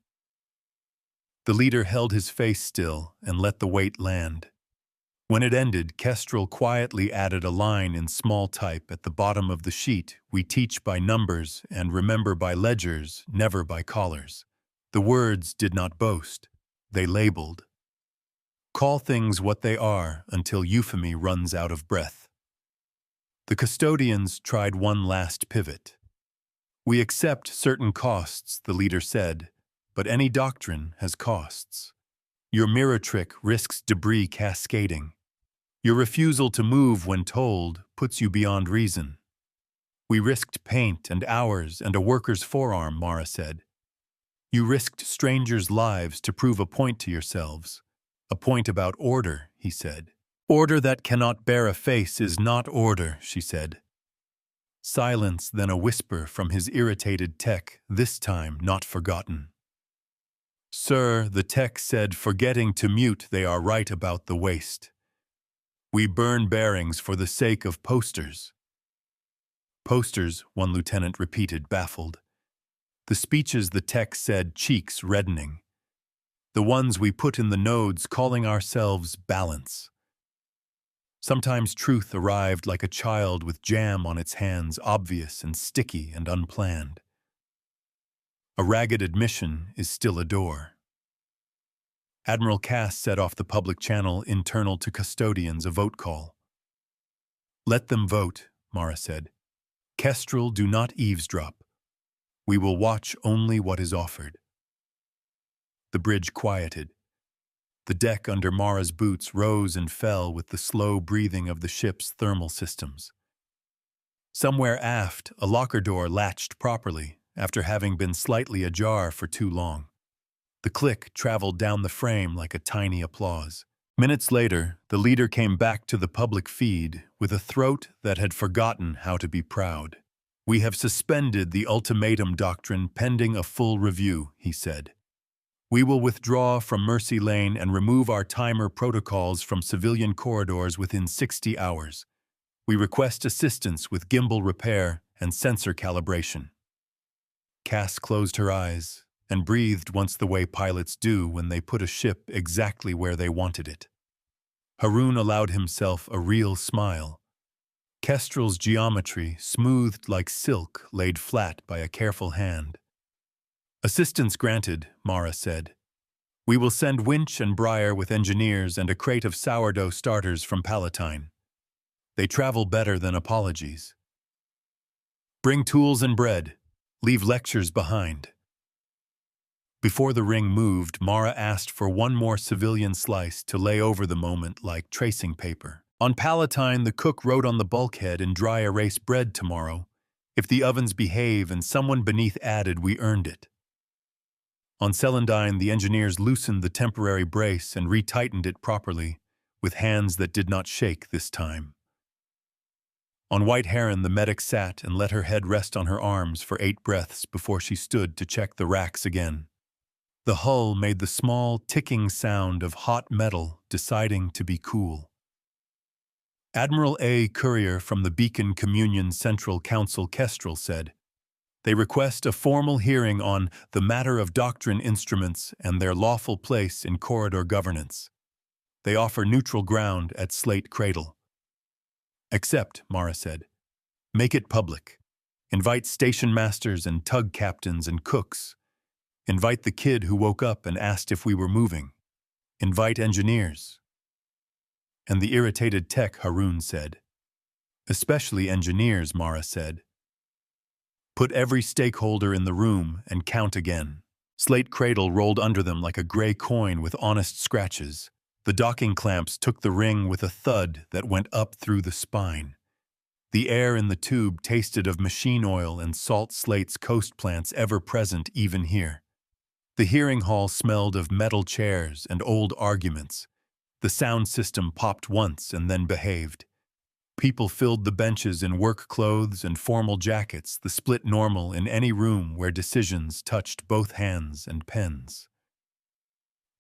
The leader held his face still and let the weight land. When it ended, Kestrel quietly added a line in small type at the bottom of the sheet. We teach by numbers and remember by ledgers, never by collars. The words did not boast. They labeled. Call things what they are until euphemy runs out of breath. The custodians tried one last pivot. We accept certain costs, the leader said, but any doctrine has costs. Your mirror trick risks debris cascading. Your refusal to move when told puts you beyond reason. We risked paint and hours and a worker's forearm, Mara said. You risked strangers' lives to prove a point to yourselves. A point about order, he said. Order that cannot bear a face is not order, she said. Silence, then a whisper from his irritated tech, this time not forgotten. Sir, the tech said, forgetting to mute, they are right about the waste. We burn bearings for the sake of posters. Posters, one lieutenant repeated, baffled. The speeches the tech said, cheeks reddening. The ones we put in the nodes calling ourselves balance. Sometimes truth arrived like a child with jam on its hands, obvious and sticky and unplanned. A ragged admission is still a door. Admiral Cass set off the public channel internal to custodians a vote call. Let them vote, Mara said. Kestrel, do not eavesdrop. We will watch only what is offered. The bridge quieted. The deck under Mara's boots rose and fell with the slow breathing of the ship's thermal systems. Somewhere aft, a locker door latched properly after having been slightly ajar for too long. The click traveled down the frame like a tiny applause. Minutes later, the leader came back to the public feed with a throat that had forgotten how to be proud. We have suspended the ultimatum doctrine pending a full review, he said. We will withdraw from Mercy Lane and remove our timer protocols from civilian corridors within 60 hours. We request assistance with gimbal repair and sensor calibration. Cass closed her eyes, and breathed once the way pilots do when they put a ship exactly where they wanted it. Haroon allowed himself a real smile. Kestrel's geometry, smoothed like silk, laid flat by a careful hand. "Assistance granted," Mara said. "We will send Winch and Breyer with engineers and a crate of sourdough starters from Palatine. They travel better than apologies. Bring tools and bread. Leave lectures behind." Before the ring moved, Mara asked for one more civilian slice to lay over the moment like tracing paper. On Palatine, the cook wrote on the bulkhead in dry erase bread tomorrow. If the ovens behave and someone beneath added, we earned it. On Celandine, the engineers loosened the temporary brace and retightened it properly, with hands that did not shake this time. On White Heron, the medic sat and let her head rest on her arms for 8 breaths before she stood to check the racks again. The hull made the small, ticking sound of hot metal deciding to be cool. Admiral A. Courier from the Beacon Communion Central Council Kestrel said, "They request a formal hearing on the matter of doctrine instruments and their lawful place in corridor governance. They offer neutral ground at Slate Cradle." "Accept," Mara said. "Make it public. Invite station masters and tug captains and cooks. Invite the kid who woke up and asked if we were moving. Invite engineers." And the irritated tech, Haroon said. "Especially engineers," Mara said. "Put every stakeholder in the room and count again." Slate Cradle rolled under them like a gray coin with honest scratches. The docking clamps took the ring with a thud that went up through the spine. The air in the tube tasted of machine oil and Salt Slate's coast plants ever present even here. The hearing hall smelled of metal chairs and old arguments. The sound system popped once and then behaved. People filled the benches in work clothes and formal jackets, the split normal in any room where decisions touched both hands and pens.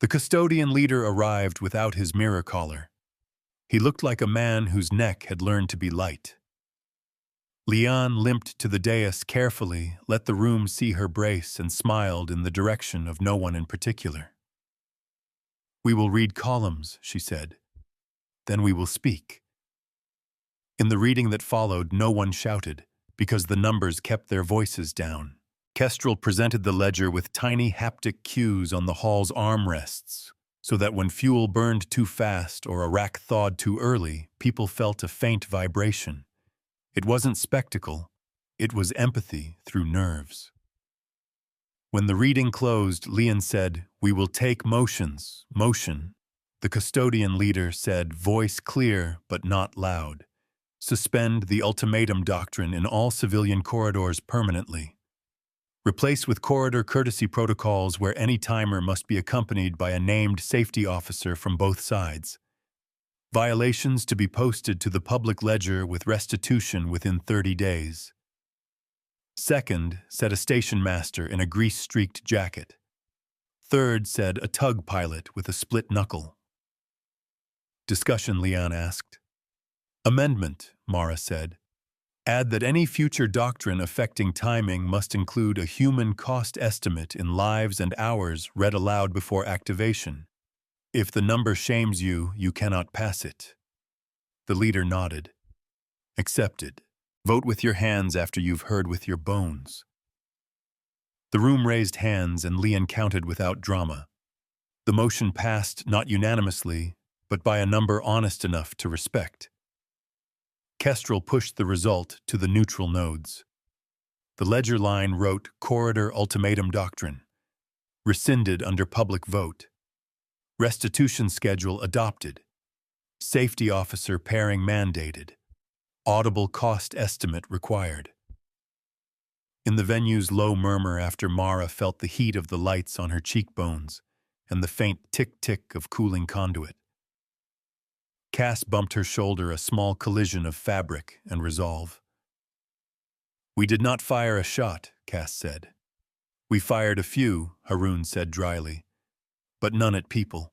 The custodian leader arrived without his mirror collar. He looked like a man whose neck had learned to be light. Leanne limped to the dais carefully, let the room see her brace, and smiled in the direction of no one in particular. "We will read columns," she said. "Then we will speak." In the reading that followed, no one shouted, because the numbers kept their voices down. Kestrel presented the ledger with tiny haptic cues on the hall's armrests, so that when fuel burned too fast or a rack thawed too early, people felt a faint vibration. It wasn't spectacle, it was empathy through nerves. When the reading closed, Leon said, "We will take motions, motion." The custodian leader said, voice clear but not loud, "Suspend the ultimatum doctrine in all civilian corridors permanently. Replace with corridor courtesy protocols where any timer must be accompanied by a named safety officer from both sides. Violations to be posted to the public ledger with restitution within 30 days. Second, said a station master in a grease-streaked jacket. Third, said a tug pilot with a split knuckle. Discussion, Leon asked. Amendment, Mara said. Add that any future doctrine affecting timing must include a human cost estimate in lives and hours read aloud before activation. If the number shames you, you cannot pass it. The leader nodded. Accepted. Vote with your hands after you've heard with your bones. The room raised hands and Leon counted without drama. The motion passed not unanimously, but by a number honest enough to respect. Kestrel pushed the result to the neutral nodes. The ledger line wrote Corridor Ultimatum Doctrine. Rescinded under public vote. Restitution schedule adopted. Safety officer pairing mandated. Audible cost estimate required. In the venue's low murmur after Mara felt the heat of the lights on her cheekbones and the faint tick-tick of cooling conduit. Cass bumped her shoulder, a small collision of fabric and resolve. We did not fire a shot, Cass said. We fired a few, Haroon said dryly, but none at people.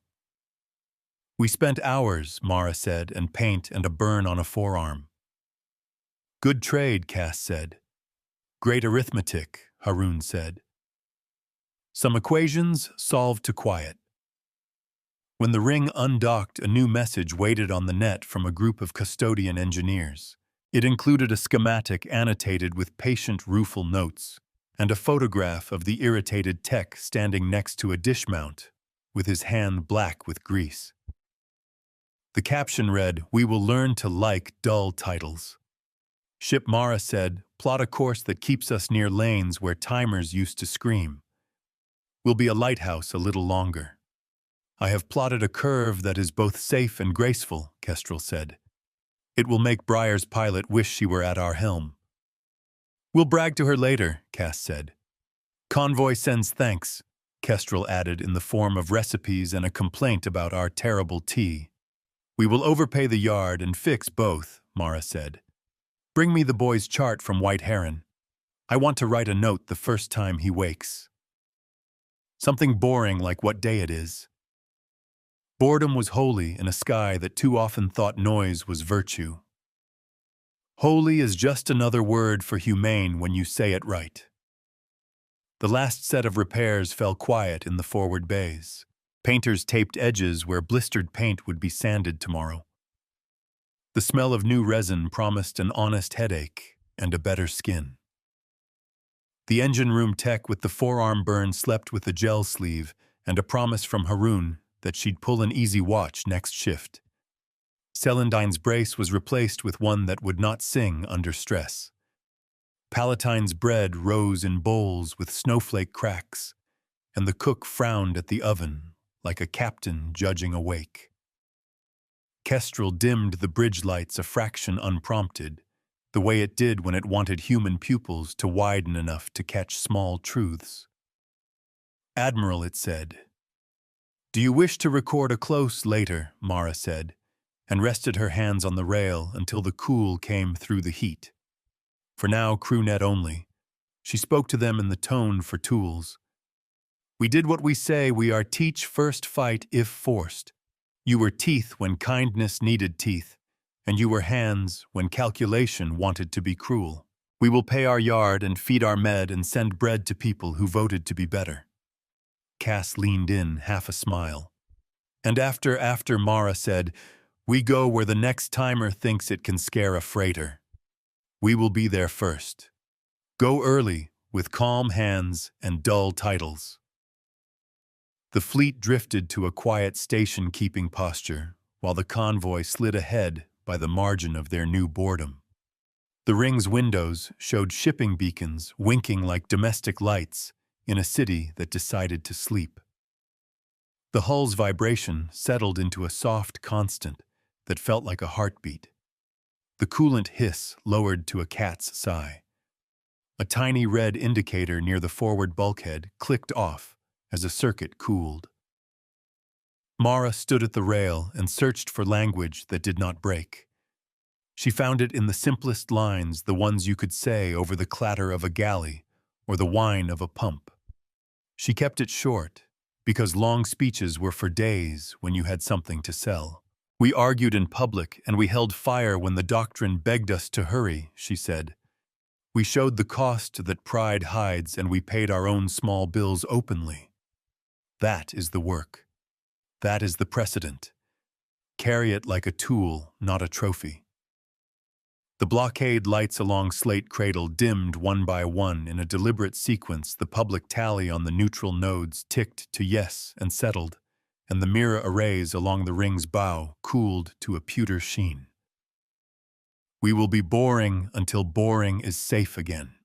We spent hours, Mara said, and paint and a burn on a forearm. Good trade, Cass said. Great arithmetic, Haroon said. Some equations solved to quiet. When the ring undocked, a new message waited on the net from a group of custodian engineers. It included a schematic annotated with patient rueful notes and a photograph of the irritated tech standing next to a dish mount, with his hand black with grease. The caption read, "We will learn to like dull titles." Ship Mara said, "Plot a course that keeps us near lanes where timers used to scream. We'll be a lighthouse a little longer." "I have plotted a curve that is both safe and graceful," Kestrel said. "It will make Briar's pilot wish she were at our helm." "We'll brag to her later," Cass said. "Convoy sends thanks," Kestrel added in the form of recipes and a complaint about our terrible tea. "We will overpay the yard and fix both," Mara said. "Bring me the boy's chart from White Heron. I want to write a note the first time he wakes. Something boring like what day it is." Boredom was holy in a sky that too often thought noise was virtue. Holy is just another word for humane when you say it right. The last set of repairs fell quiet in the forward bays. Painters taped edges where blistered paint would be sanded tomorrow. The smell of new resin promised an honest headache and a better skin. The engine room tech with the forearm burn slept with a gel sleeve and a promise from Haroon that she'd pull an easy watch next shift. Celandine's brace was replaced with one that would not sing under stress. Palatine's bread rose in bowls with snowflake cracks, and the cook frowned at the oven like a captain judging a wake. Kestrel dimmed the bridge lights a fraction unprompted, the way it did when it wanted human pupils to widen enough to catch small truths. "Admiral," it said. "Do you wish to record a close later?" Mara said, and rested her hands on the rail until the cool came through the heat. For now, crewnet only. She spoke to them in the tone for tools. "We did what we say we are teach first fight if forced. You were teeth when kindness needed teeth, and you were hands when calculation wanted to be cruel. We will pay our yard and feed our med and send bread to people who voted to be better." Cass leaned in, half a smile. "And after Mara said, we go where the next timer thinks it can scare a freighter. We will be there first. Go early, with calm hands and dull titles." The fleet drifted to a quiet station-keeping posture, while the convoy slid ahead by the margin of their new boredom. The ring's windows showed shipping beacons winking like domestic lights in a city that decided to sleep. The hull's vibration settled into a soft constant that felt like a heartbeat. The coolant hiss lowered to a cat's sigh. A tiny red indicator near the forward bulkhead clicked off as a circuit cooled. Mara stood at the rail and searched for language that did not break. She found it in the simplest lines, the ones you could say over the clatter of a galley or the whine of a pump. She kept it short, because long speeches were for days when you had something to sell. "We argued in public and we held fire when the doctrine begged us to hurry," she said. "We showed the cost that pride hides and we paid our own small bills openly. That is the work. That is the precedent. Carry it like a tool, not a trophy." The blockade lights along Slate Cradle dimmed one by one in a deliberate sequence. The public tally on the neutral nodes ticked to yes and settled, and the mirror arrays along the ring's bow cooled to a pewter sheen. "We will be boring until boring is safe again."